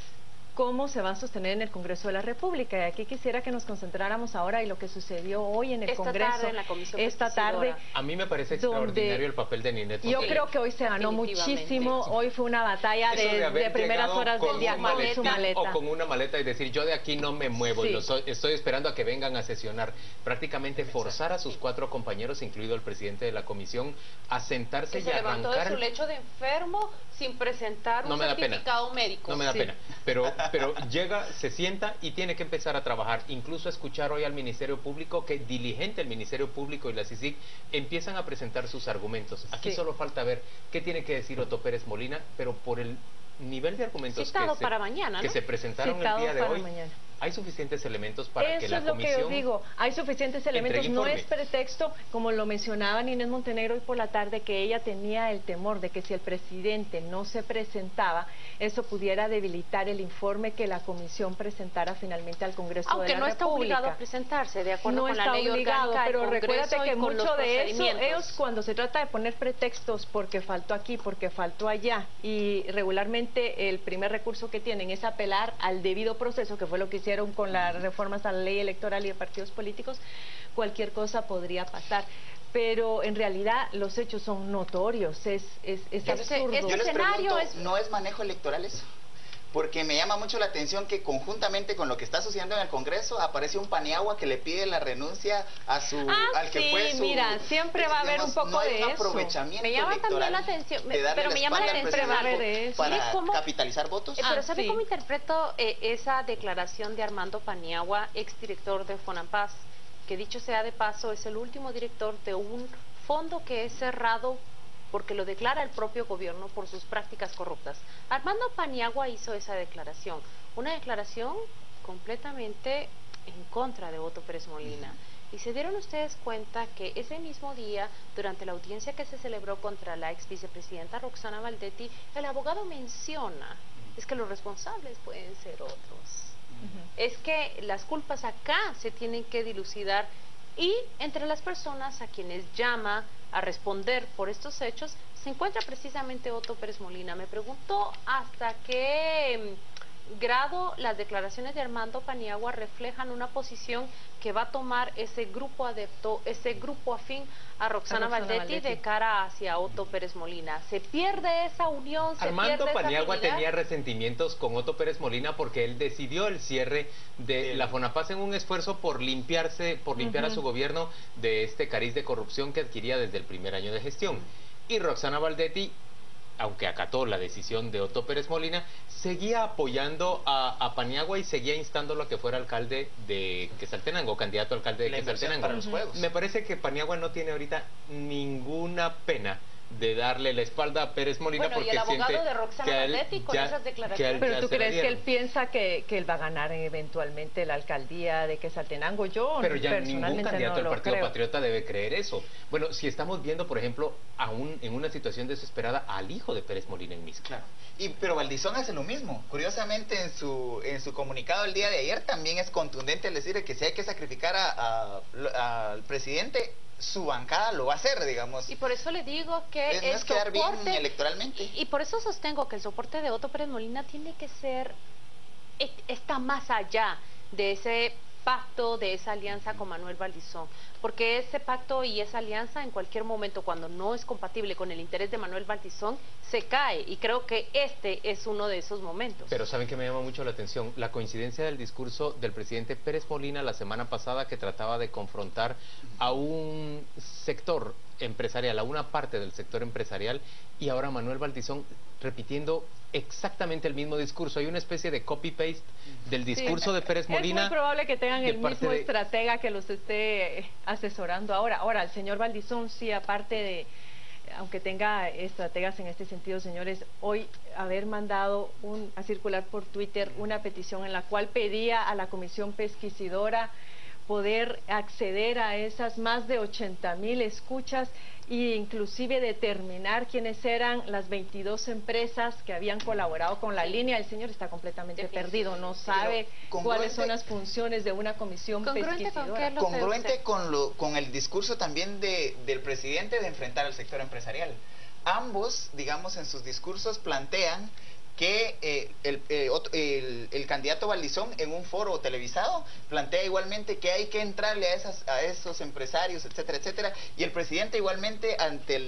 cómo se va a sostener en el Congreso de la República. Y aquí quisiera que nos concentráramos ahora en lo que sucedió hoy en el Congreso. Tarde en la comisión esta tarde. A mí me parece extraordinario el papel de Ninette. Yo creo que hoy se ganó muchísimo. Hoy fue una batalla de primeras horas del día con su maleta. O con una maleta y decir, yo de aquí no me muevo, y estoy esperando a que vengan a sesionar. Prácticamente forzar a sus 4 compañeros, incluido el presidente de la comisión, a sentarse y a arrancar. Se levantó de su lecho de enfermo sin presentar un certificado médico. No me da pena. Pero llega, se sienta y tiene que empezar a trabajar. Incluso escuchar hoy al Ministerio Público, que diligente el Ministerio Público y la CICIG empiezan a presentar sus argumentos. Aquí solo falta ver qué tiene que decir Otto Pérez Molina, pero por el nivel de argumentos que se presentaron el día de hoy, hay suficientes elementos para que la comisión... Eso es lo que yo digo, hay suficientes elementos, no es pretexto, como lo mencionaba Ninette Montenegro hoy por la tarde, que ella tenía el temor de que si el presidente no se presentaba, eso pudiera debilitar el informe que la comisión presentara finalmente al Congreso de la República. Aunque no está obligado a presentarse, de acuerdo con la ley orgánica del pero recuérdate que mucho de eso, ellos cuando se trata de poner pretextos porque faltó aquí, porque faltó allá, y regularmente el primer recurso que tienen es apelar al debido proceso, que fue lo que hicieron con las reformas a la ley electoral y de partidos políticos, cualquier cosa podría pasar. Pero en realidad los hechos son notorios, es absurdo. Yo les pregunto, ¿no es manejo electoral eso? Porque me llama mucho la atención que conjuntamente con lo que está sucediendo en el Congreso aparece un Paniagua que le pide la renuncia a al que fue su... mira, siempre va a haber un poco de eso. Aprovechamiento me llama también la atención, pero me llama la atención para capitalizar votos. Pero ¿sabe cómo interpreto esa declaración de Armando Paniagua, exdirector de FONAPAS, que dicho sea de paso es el último director de un fondo que es cerrado porque lo declara el propio gobierno por sus prácticas corruptas? Armando Paniagua hizo esa declaración, una declaración completamente en contra de Otto Pérez Molina. Y se dieron ustedes cuenta que ese mismo día, durante la audiencia que se celebró contra la ex vicepresidenta Roxana Baldetti, el abogado menciona, es que los responsables pueden ser otros. Es que las culpas acá se tienen que dilucidar, y entre las personas a quienes llama a responder por estos hechos se encuentra precisamente Otto Pérez Molina. Me pregunto hasta qué grado las declaraciones de Armando Paniagua reflejan una posición que va a tomar ese grupo adepto, ese grupo afín a Roxana Baldetti de cara hacia Otto Pérez Molina. ¿Se pierde esa unión? Armando Paniagua tenía resentimientos con Otto Pérez Molina porque él decidió el cierre de la FONAPAS en un esfuerzo por limpiar a su gobierno de este cariz de corrupción que adquiría desde el primer año de gestión. Y Roxana Baldetti, aunque acató la decisión de Otto Pérez Molina, seguía apoyando a Paniagua y seguía instándolo a que fuera alcalde de Quetzaltenango, candidato a alcalde de Quetzaltenango. Me parece que Paniagua no tiene ahorita ninguna pena de darle la espalda a Pérez Molina, porque y el abogado siente de Roxana Baldetti con esas declaraciones. Pero ¿tú crees que él piensa que él va a ganar eventualmente la alcaldía de Quetzaltenango? Yo pero ya personalmente ningún candidato del Partido creo. Patriota debe creer eso. Bueno, si estamos viendo, por ejemplo, aún en una situación desesperada al hijo de Pérez Molina en Misca. Claro. Pero Valdizón hace lo mismo. Curiosamente, en su comunicado el día de ayer también es contundente al decir que si hay que sacrificar al presidente, su bancada lo va a hacer, digamos. Y por eso le digo que no es quedar bien electoralmente. Y por eso sostengo que el soporte de Otto Pérez Molina tiene que ser, está más allá de ese pacto, de esa alianza con Manuel Valdizón, porque ese pacto y esa alianza en cualquier momento, cuando no es compatible con el interés de Manuel Valdizón, se cae, y creo que este es uno de esos momentos. Pero ¿saben qué me llama mucho la atención? La coincidencia del discurso del presidente Pérez Molina la semana pasada, que trataba de confrontar a un sector empresarial, a una parte del sector empresarial, y ahora Manuel Valdizón repitiendo exactamente el mismo discurso. Hay una especie de copy-paste del discurso de Pérez Molina. Es muy probable que tengan el mismo estratega que los esté asesorando ahora. Ahora, el señor Valdizón, sí, aparte de, aunque tenga estrategas en este sentido, señores, hoy haber mandado a circular por Twitter una petición en la cual pedía a la comisión pesquisidora poder acceder a esas más de 80,000 escuchas e inclusive determinar quiénes eran las 22 empresas que habían colaborado con la línea. El señor está completamente perdido, no sabe cuáles son las funciones de una comisión pesquisidora. Congruente con el discurso también del presidente de enfrentar al sector empresarial. Ambos, digamos, en sus discursos plantean que el candidato Valdizón en un foro televisado plantea igualmente que hay que entrarle a esos empresarios, etcétera, etcétera, y el presidente igualmente ante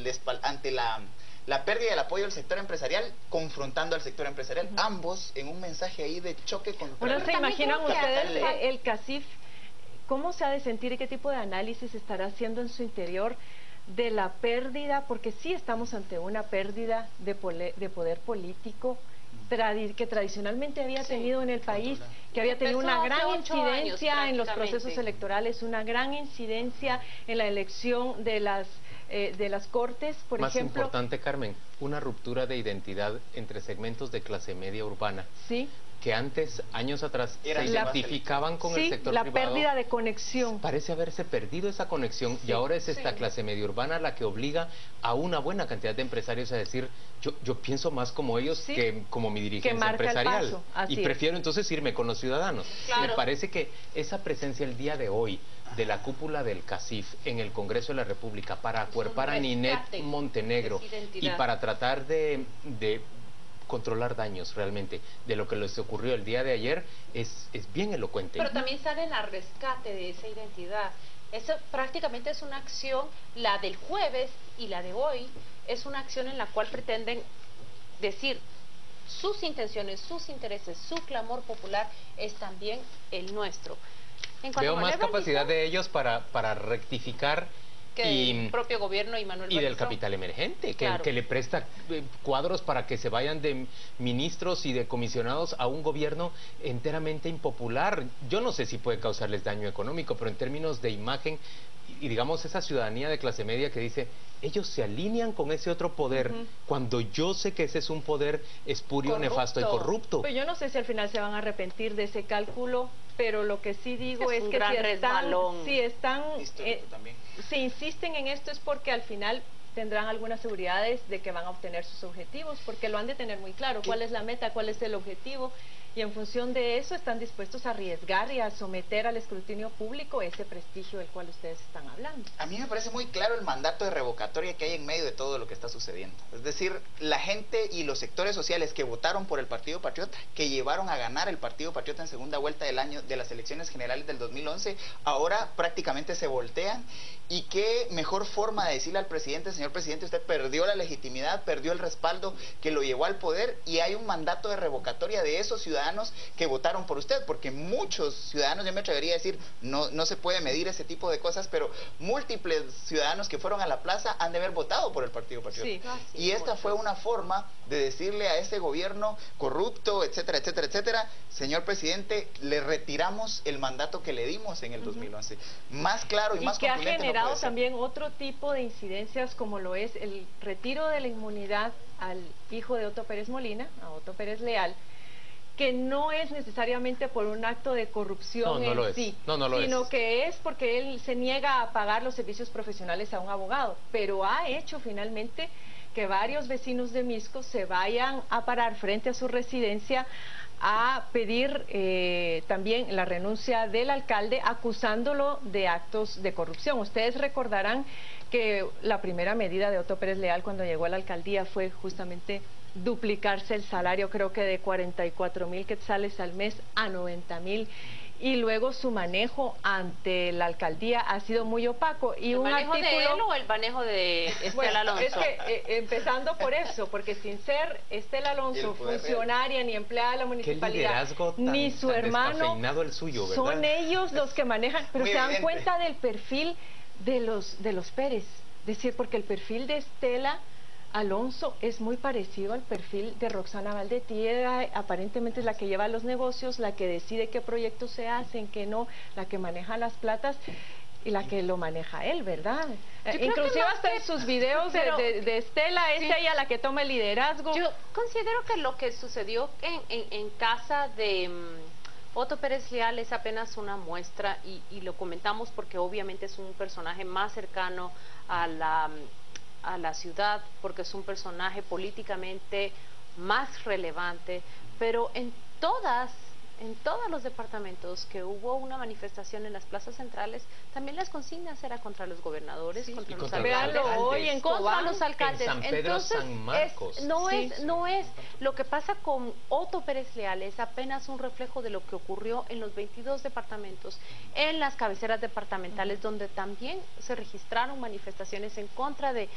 la pérdida del apoyo del sector empresarial, confrontando al sector empresarial, ambos en un mensaje ahí de choque contra... Bueno, ¿se imaginan ustedes el CACIF, cómo se ha de sentir y qué tipo de análisis estará haciendo en su interior de la pérdida, porque sí estamos ante una pérdida de poder político que tradicionalmente había tenido en el país, que había tenido una gran incidencia en los procesos electorales, una gran incidencia en la elección de las cortes, por ejemplo. Más importante, Carmen, una ruptura de identidad entre segmentos de clase media urbana. Sí. Que antes, años atrás, se identificaban con el sector privado. La pérdida de conexión. Parece haberse perdido esa conexión, y ahora es esta clase medio urbana la que obliga a una buena cantidad de empresarios a decir, yo pienso más como ellos que como mi dirigencia empresarial. Y prefiero entonces irme con los ciudadanos. Me parece que esa presencia el día de hoy de la cúpula del CACIF en el Congreso de la República para acuerpar a Ninette Montenegro y para tratar de controlar daños realmente de lo que les ocurrió el día de ayer es bien elocuente. Pero también salen al rescate de esa identidad. Eso prácticamente es una acción, la del jueves y la de hoy, es una acción en la cual pretenden decir sus intenciones, sus intereses, su clamor popular es también el nuestro. Veo más capacidad de ellos para rectificar que el propio gobierno y Manuel Valdizón. Y del capital emergente, que le presta cuadros para que se vayan de ministros y de comisionados a un gobierno enteramente impopular. Yo no sé si puede causarles daño económico, pero en términos de imagen, y digamos esa ciudadanía de clase media que dice, ellos se alinean con ese otro poder, cuando yo sé que ese es un poder espurio, nefasto y corrupto. Pues yo no sé si al final se van a arrepentir de ese cálculo pero lo que sí digo es que si insisten en esto es porque al final tendrán algunas seguridades de que van a obtener sus objetivos, porque lo han de tener muy claro, cuál es la meta, cuál es el objetivo, y en función de eso están dispuestos a arriesgar y a someter al escrutinio público ese prestigio del cual ustedes están hablando. A mí me parece muy claro el mandato de revocatoria que hay en medio de todo lo que está sucediendo. Es decir, la gente y los sectores sociales que votaron por el Partido Patriota, que llevaron a ganar el Partido Patriota en segunda vuelta del año de las elecciones generales del 2011, ahora prácticamente se voltean. Y qué mejor forma de decirle al presidente: señor presidente, usted perdió la legitimidad, perdió el respaldo que lo llevó al poder, y hay un mandato de revocatoria de esos ciudadanos que votaron por usted, porque muchos ciudadanos, yo me atrevería a decir, no se puede medir ese tipo de cosas, pero múltiples ciudadanos que fueron a la plaza han de haber votado por el Partido Patriota. Sí. Y esta fue una forma de decirle a ese gobierno corrupto, etcétera, etcétera, etcétera: señor presidente, le retiramos el mandato que le dimos en el 2011. Más claro y más contundente. También otro tipo de incidencias, como lo es el retiro de la inmunidad al hijo de Otto Pérez Molina, a Otto Pérez Leal, que no es necesariamente por un acto de corrupción sino que es porque él se niega a pagar los servicios profesionales a un abogado, pero ha hecho finalmente que varios vecinos de Misco se vayan a parar frente a su residencia a pedir también la renuncia del alcalde, acusándolo de actos de corrupción. Ustedes recordarán que la primera medida de Otto Pérez Leal cuando llegó a la alcaldía fue justamente duplicarse el salario, creo que de 44,000 quetzales al mes a 90,000, y luego su manejo ante la alcaldía ha sido muy opaco. Y ¿El manejo de él o el manejo de Estela Alonso? Es que empezando por eso, porque sin ser Estela Alonso funcionaria ni empleada de la municipalidad, ni su hermano, el suyo, ¿verdad? Son ellos los que manejan, pero se dan cuenta del perfil de los Pérez, es decir, porque el perfil de Estela Alonso es muy parecido al perfil de Roxana Valdetiera. Aparentemente es la que lleva los negocios, la que decide qué proyectos se hacen, qué no, la que maneja las platas y la que lo maneja él, ¿verdad? Inclusive hasta en sus videos de Estela es ella la que toma el liderazgo. Yo considero que lo que sucedió en casa de Otto Pérez Leal es apenas una muestra, y lo comentamos porque obviamente es un personaje más cercano a la ciudad, porque es un personaje políticamente más relevante, pero en todos los departamentos que hubo una manifestación en las plazas centrales, también las consignas eran contra los gobernadores, contra los alcaldes, contra los alcaldes. En San Pedro, entonces, San Marcos. No es lo que pasa con Otto Pérez Leal, es apenas un reflejo de lo que ocurrió en los 22 departamentos, en las cabeceras departamentales, donde también se registraron manifestaciones en contra de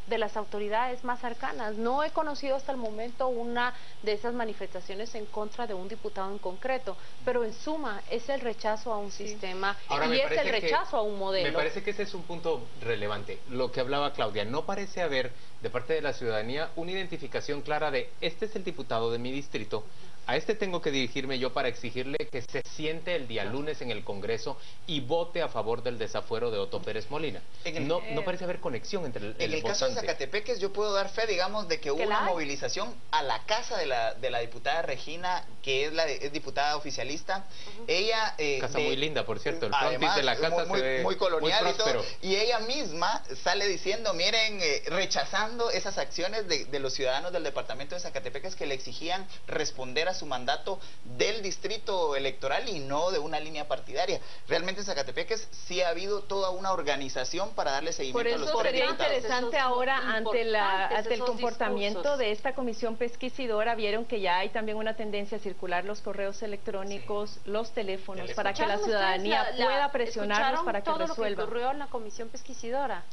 las autoridades más cercanas. No he conocido hasta el momento una de esas manifestaciones en contra de un diputado en concreto, pero en suma es el rechazo a un sistema. Ahora, y es el rechazo a un modelo. Me parece que ese es un punto relevante. Lo que hablaba Claudia, no parece haber de parte de la ciudadanía una identificación clara de: este es el diputado de mi distrito, a este tengo que dirigirme yo para exigirle que se siente el día lunes en el Congreso y vote a favor del desafuero de Otto Pérez Molina. No parece haber conexión entre el En el caso de Zacatepeques, yo puedo dar fe, digamos, de que hubo una movilización a la casa de la diputada Regina, que es diputada oficialista. Ella casa muy linda, por cierto, el frontis de la casa muy colonial muy y todo, y ella misma sale diciendo: miren, rechazando esas acciones de los ciudadanos del departamento de Zacatepeques que le exigían responder a su mandato del distrito electoral y no de una línea partidaria. Realmente en Zacatepeques sí ha habido toda una organización para darle seguimiento a los diputados. Por eso sería interesante ahora, ante el comportamiento de esta comisión pesquisidora, vieron que ya hay también una tendencia a circular los correos electrónicos, los teléfonos, para que la ciudadanía pueda presionarlos para que resuelvan. ¿Todo lo que ocurrió en la comisión pesquisidora?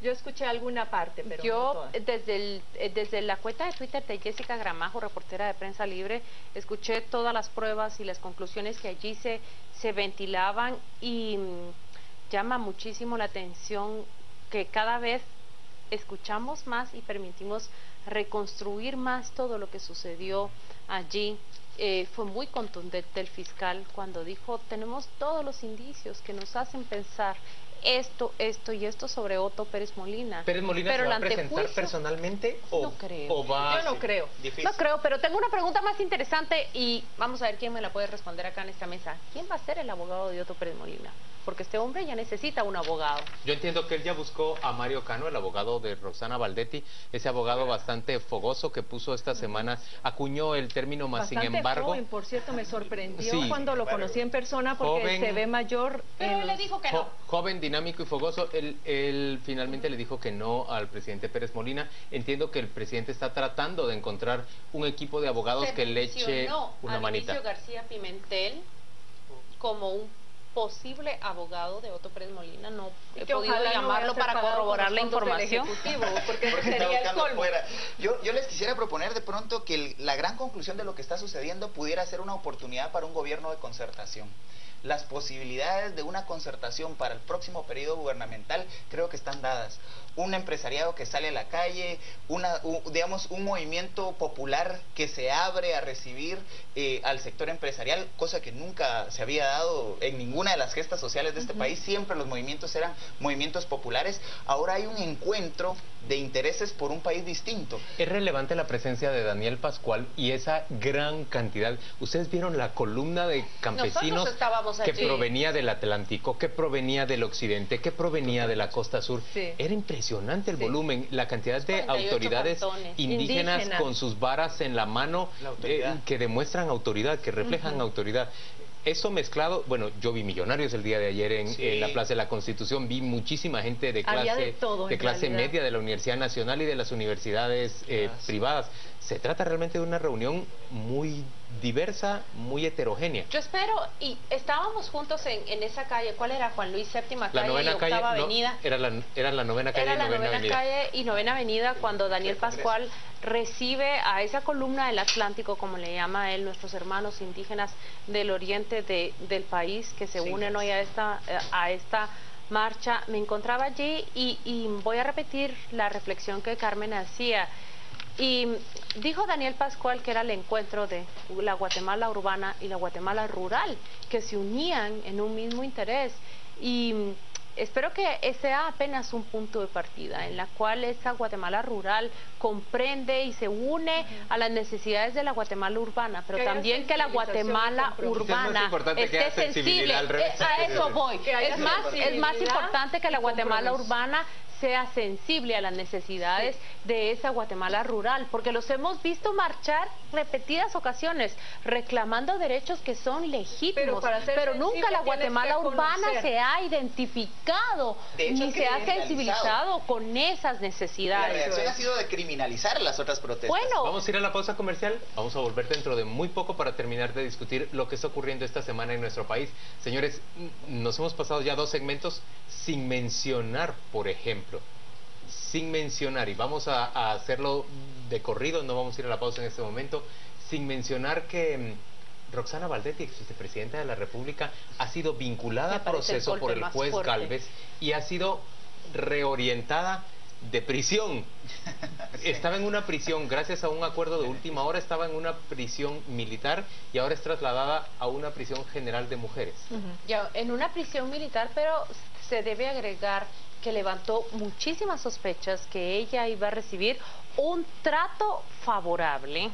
Yo escuché alguna parte, pero yo desde la cuenta de Twitter de Jessica Gramajo, reportera de Prensa Libre, escuché todas las pruebas y las conclusiones que allí se ventilaban, y llama muchísimo la atención que cada vez escuchamos más y permitimos reconstruir más todo lo que sucedió allí. Fue muy contundente el fiscal cuando dijo: tenemos todos los indicios que nos hacen pensar esto y esto sobre Otto Pérez Molina. ¿Pérez Molina se va a presentar personalmente o, no creo. o va? Yo no creo. Difícil. No creo, pero tengo una pregunta más interesante y vamos a ver quién me la puede responder acá en esta mesa. ¿Quién va a ser el abogado de Otto Pérez Molina? Porque este hombre ya necesita un abogado. Yo entiendo que él ya buscó a Mario Cano, el abogado de Roxana Valdetti, ese abogado bastante fogoso que puso esta semana, acuñó el término más, bastante sin embargo... joven, por cierto, me sorprendió Sí. cuando lo conocí en persona porque Joven, se ve mayor. Pero él le dijo que no. Joven, dinámico y fogoso, él finalmente le dijo que no al presidente Pérez Molina. Entiendo que el presidente está tratando de encontrar un equipo de abogados que le eche una manita. Vinicio García Pimentel como un posible abogado de Otto Pérez Molina, no he podido llamarlo para corroborar la información. Porque sería el colmo. Yo les quisiera proponer de pronto que la gran conclusión de lo que está sucediendo pudiera ser una oportunidad para un gobierno de concertación. Las posibilidades de una concertación para el próximo periodo gubernamental creo que están dadas. Un empresariado que sale a la calle, digamos, un movimiento popular que se abre a recibir al sector empresarial, cosa que nunca se había dado en ninguna de las gestas sociales de este país. Siempre los movimientos eran movimientos populares. Ahora hay un encuentro de intereses por un país distinto. Es relevante la presencia de Daniel Pascual y esa gran cantidad. Ustedes vieron la columna de campesinos que provenía del Atlántico, que provenía del occidente, que provenía de la costa sur. Sí. Era impresionante el volumen, la cantidad de autoridades indígenas con sus varas en la mano que demuestran autoridad, que reflejan autoridad. Eso mezclado, bueno, yo vi Millonarios el día de ayer en la Plaza de la Constitución, vi muchísima gente de clase media de la Universidad Nacional y de las universidades privadas. Se trata realmente de una reunión muy diversa, muy heterogénea. Yo espero, y estábamos juntos en esa calle, ¿cuál era? Juan Luis Séptima calle y Octava Avenida. Era la novena calle y novena avenida. Calle y novena avenida cuando Daniel Pascual recibe a esa columna del Atlántico, como le llama él, nuestros hermanos indígenas del oriente del país que se unen hoy a esta marcha. Me encontraba allí y voy a repetir la reflexión que Carmen hacía. Y dijo Daniel Pascual que era el encuentro de la Guatemala urbana y la Guatemala rural, que se unían en un mismo interés. Y espero que sea apenas un punto de partida, en la cual esa Guatemala rural comprende y se une a las necesidades de la Guatemala urbana, pero también que la Guatemala urbana esté sensible. A eso voy. Es más importante que la Guatemala urbana sea sensible a las necesidades de esa Guatemala rural, porque los hemos visto marchar repetidas ocasiones reclamando derechos que son legítimos, pero nunca la Guatemala urbana se ha identificado ni se ha sensibilizado con esas necesidades. La reacción ha sido de criminalizar las otras protestas. Bueno, vamos a ir a la pausa comercial, vamos a volver dentro de muy poco para terminar de discutir lo que está ocurriendo esta semana en nuestro país. Señores, nos hemos pasado ya 2 segmentos sin mencionar, por ejemplo, y vamos a hacerlo de corrido, no vamos a ir a la pausa en este momento, sin mencionar que Roxana Valdetti, ex vicepresidenta de la República, ha sido vinculada a proceso por el juez Gálvez y ha sido reorientada de prisión. Estaba en una prisión, gracias a un acuerdo de última hora, estaba en una prisión militar y ahora es trasladada a una prisión general de mujeres. Ya, en una prisión militar, pero se debe agregar que levantó muchísimas sospechas que ella iba a recibir un trato favorable,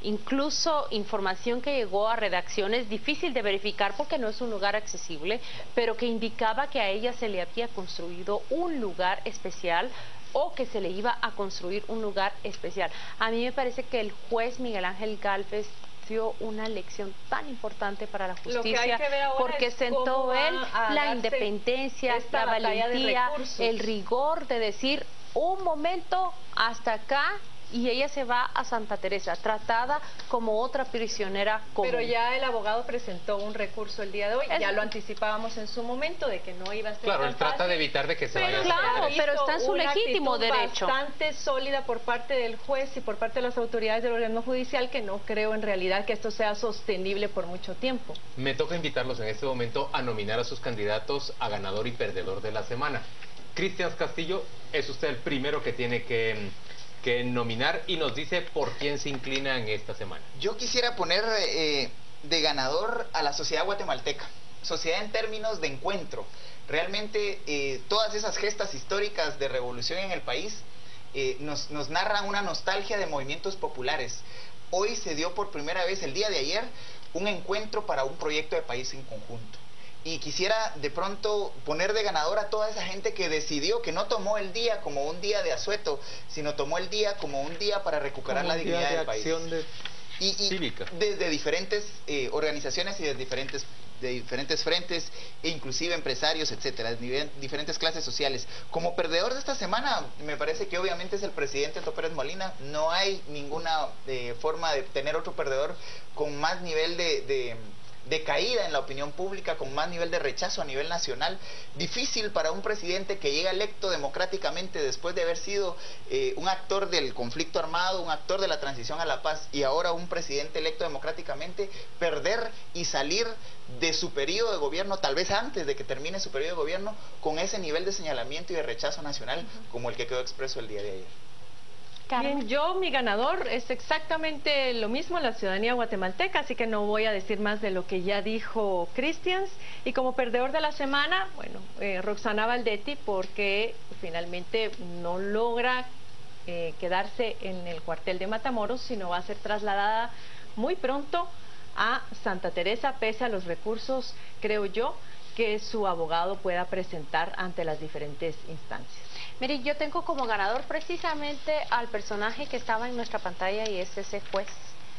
incluso información que llegó a redacciones difícil de verificar porque no es un lugar accesible, pero que indicaba que a ella se le había construido un lugar especial o que se le iba a construir un lugar especial. A mí me parece que el juez Miguel Ángel Gálvez dio una lección tan importante para la justicia, porque sentó él la independencia, la valentía, el rigor de decir un momento hasta acá, y ella se va a Santa Teresa, tratada como otra prisionera común. Pero ya el abogado presentó un recurso el día de hoy, ya lo anticipábamos en su momento de que no iba a ser Claro, él trata de evitar de que se vaya a Santa Teresa. Pero está en su legítimo derecho. Bastante sólida por parte del juez y por parte de las autoridades del órgano judicial, que no creo en realidad que esto sea sostenible por mucho tiempo. Me toca invitarlos en este momento a nominar a sus candidatos a ganador y perdedor de la semana. Cristian Castillo, es usted el primero que tiene que nominar y nos dice por quién se inclina en esta semana. Yo quisiera poner de ganador a la sociedad guatemalteca, sociedad en términos de encuentro. Realmente todas esas gestas históricas de revolución en el país nos narran una nostalgia de movimientos populares. Hoy se dio por primera vez, el día de ayer, un encuentro para un proyecto de país en conjunto. Y quisiera de pronto poner de ganador a toda esa gente que decidió, que no tomó el día como un día de asueto, sino tomó el día como un día para recuperar la dignidad del país. Y desde diferentes organizaciones y de diferentes frentes, e inclusive empresarios, etcétera, diferentes clases sociales. Como perdedor de esta semana, me parece que obviamente es el presidente Otto Pérez Molina. No hay ninguna forma de tener otro perdedor con más nivel de caída en la opinión pública, con más nivel de rechazo a nivel nacional. Difícil para un presidente que llega electo democráticamente después de haber sido un actor del conflicto armado, un actor de la transición a la paz, y ahora un presidente electo democráticamente, perder y salir de su periodo de gobierno, tal vez antes de que termine su periodo de gobierno, con ese nivel de señalamiento y de rechazo nacional como el que quedó expreso el día de ayer. Bien, mi ganador es exactamente lo mismo, la ciudadanía guatemalteca, así que no voy a decir más de lo que ya dijo Christians. Y como perdedor de la semana, bueno, Roxana Valdetti, porque finalmente no logra quedarse en el cuartel de Matamoros, sino va a ser trasladada muy pronto a Santa Teresa, pese a los recursos, creo yo, que su abogado pueda presentar ante las diferentes instancias. Mire, yo tengo como ganador precisamente al personaje que estaba en nuestra pantalla, y es ese juez,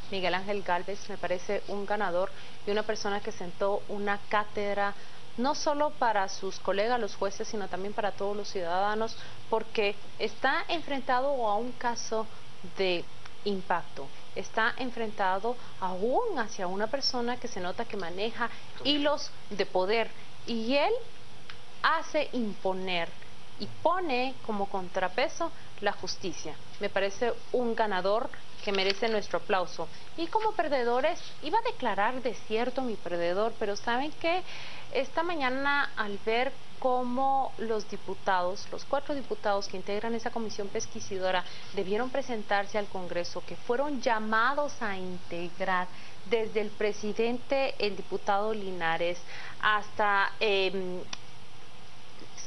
Miguel Ángel Gálvez. Me parece un ganador y una persona que sentó una cátedra no solo para sus colegas los jueces, sino también para todos los ciudadanos, porque está enfrentado a un caso de impacto, está enfrentado aún hacia una persona que se nota que maneja hilos de poder, y él hace imponer y pone como contrapeso la justicia. Me parece un ganador que merece nuestro aplauso. Y como perdedores, iba a declarar desierto mi perdedor, pero ¿saben qué? Esta mañana, al ver cómo los diputados, los 4 diputados que integran esa comisión pesquisidora, debieron presentarse al Congreso, que fueron llamados a integrar desde el presidente, el diputado Linares, hasta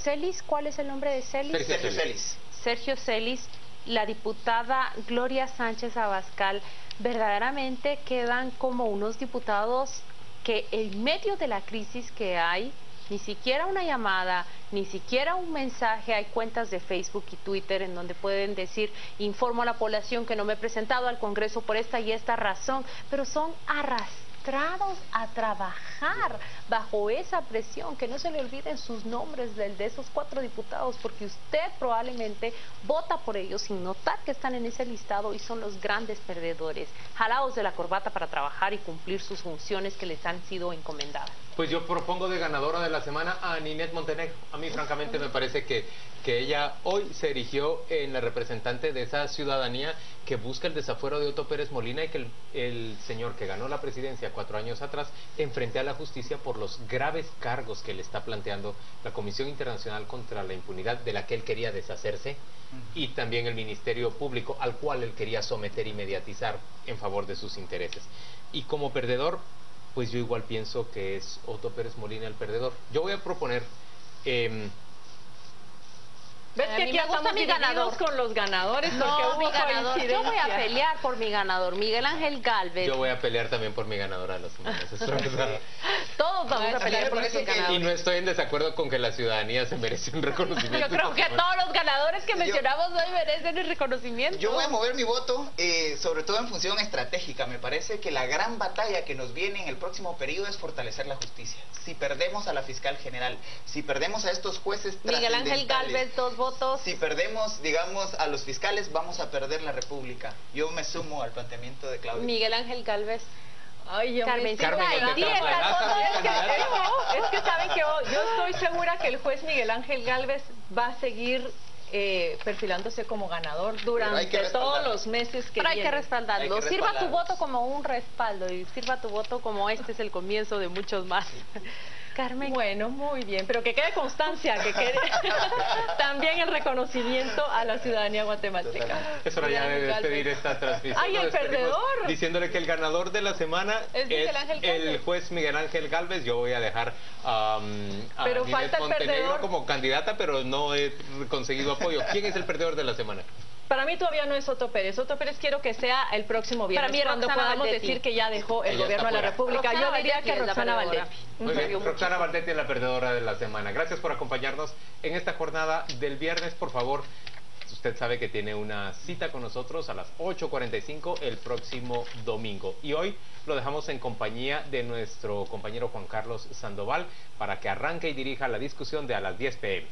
Celis, ¿cuál es el nombre de Celis? Sergio Celis. Sergio Celis, la diputada Gloria Sánchez Abascal, verdaderamente quedan como unos diputados que en medio de la crisis que hay, ni siquiera una llamada, ni siquiera un mensaje. Hay cuentas de Facebook y Twitter en donde pueden decir: informo a la población que no me he presentado al Congreso por esta y esta razón, pero son arrastrados a trabajar bajo esa presión. Que no se le olviden sus nombres de esos 4 diputados, porque usted probablemente vota por ellos sin notar que están en ese listado y son los grandes perdedores, jalados de la corbata para trabajar y cumplir sus funciones que les han sido encomendadas. Pues yo propongo de ganadora de la semana a Ninette Montenegro. A mí francamente me parece que ella hoy se erigió en la representante de esa ciudadanía que busca el desafuero de Otto Pérez Molina, y que el señor que ganó la presidencia 4 años atrás enfrente a la justicia por los graves cargos que le está planteando la Comisión Internacional contra la Impunidad, de la que él quería deshacerse, y también el Ministerio Público, al cual él quería someter y mediatizar en favor de sus intereses. Y como perdedor, pues yo igual pienso que es Otto Pérez Molina el perdedor. Yo voy a proponer... ¿Ves que aquí estamos divididos con los ganadores? No, mi ganador. Yo voy a pelear por mi ganador, Miguel Ángel Gálvez. Yo voy a pelear también por mi ganadora de la semana. Todos vamos a pelear por nuestro ganador. Y no estoy en desacuerdo con que la ciudadanía se merece un reconocimiento. Yo creo que todos los ganadores que mencionamos hoy merecen el reconocimiento. Yo voy a mover mi voto, sobre todo en función estratégica. Me parece que la gran batalla que nos viene en el próximo periodo es fortalecer la justicia. Si perdemos a la fiscal general, si perdemos a estos jueces Miguel Ángel Gálvez, 2 votos. Si perdemos, digamos, a los fiscales, vamos a perder la República. Yo me sumo al planteamiento de Claudia. Miguel Ángel Gálvez. Ay, yo Carmen, es que saben que yo estoy segura que el juez Miguel Ángel Gálvez va a seguir perfilándose como ganador durante todos los meses que vienen. Hay que respaldarlo. Sirva tu voto como un respaldo y sirva tu voto como este es el comienzo de muchos más. Carmen. Bueno, muy bien, pero que quede constancia, que quede también el reconocimiento a la ciudadanía guatemalteca. Es hora ya de despedir esta transmisión. ¡Ay, el perdedor! Diciéndole que el ganador de la semana es el juez Miguel Ángel Gálvez. Yo voy a dejar a Ninette Montenegro como candidata, pero no he conseguido apoyo. ¿Quién es el perdedor de la semana? Para mí todavía no es Otto Pérez. Otto Pérez quiero que sea el próximo viernes, para mí cuando podamos decir que ya dejó el gobierno de la República. Yo diría que Roxana Valdetti. Muy bien, Roxana Valdetti es la perdedora de la semana. Gracias por acompañarnos en esta jornada del viernes. Por favor, usted sabe que tiene una cita con nosotros a las 8:45 el próximo domingo. Y hoy lo dejamos en compañía de nuestro compañero Juan Carlos Sandoval para que arranque y dirija la discusión de a las 10 p.m.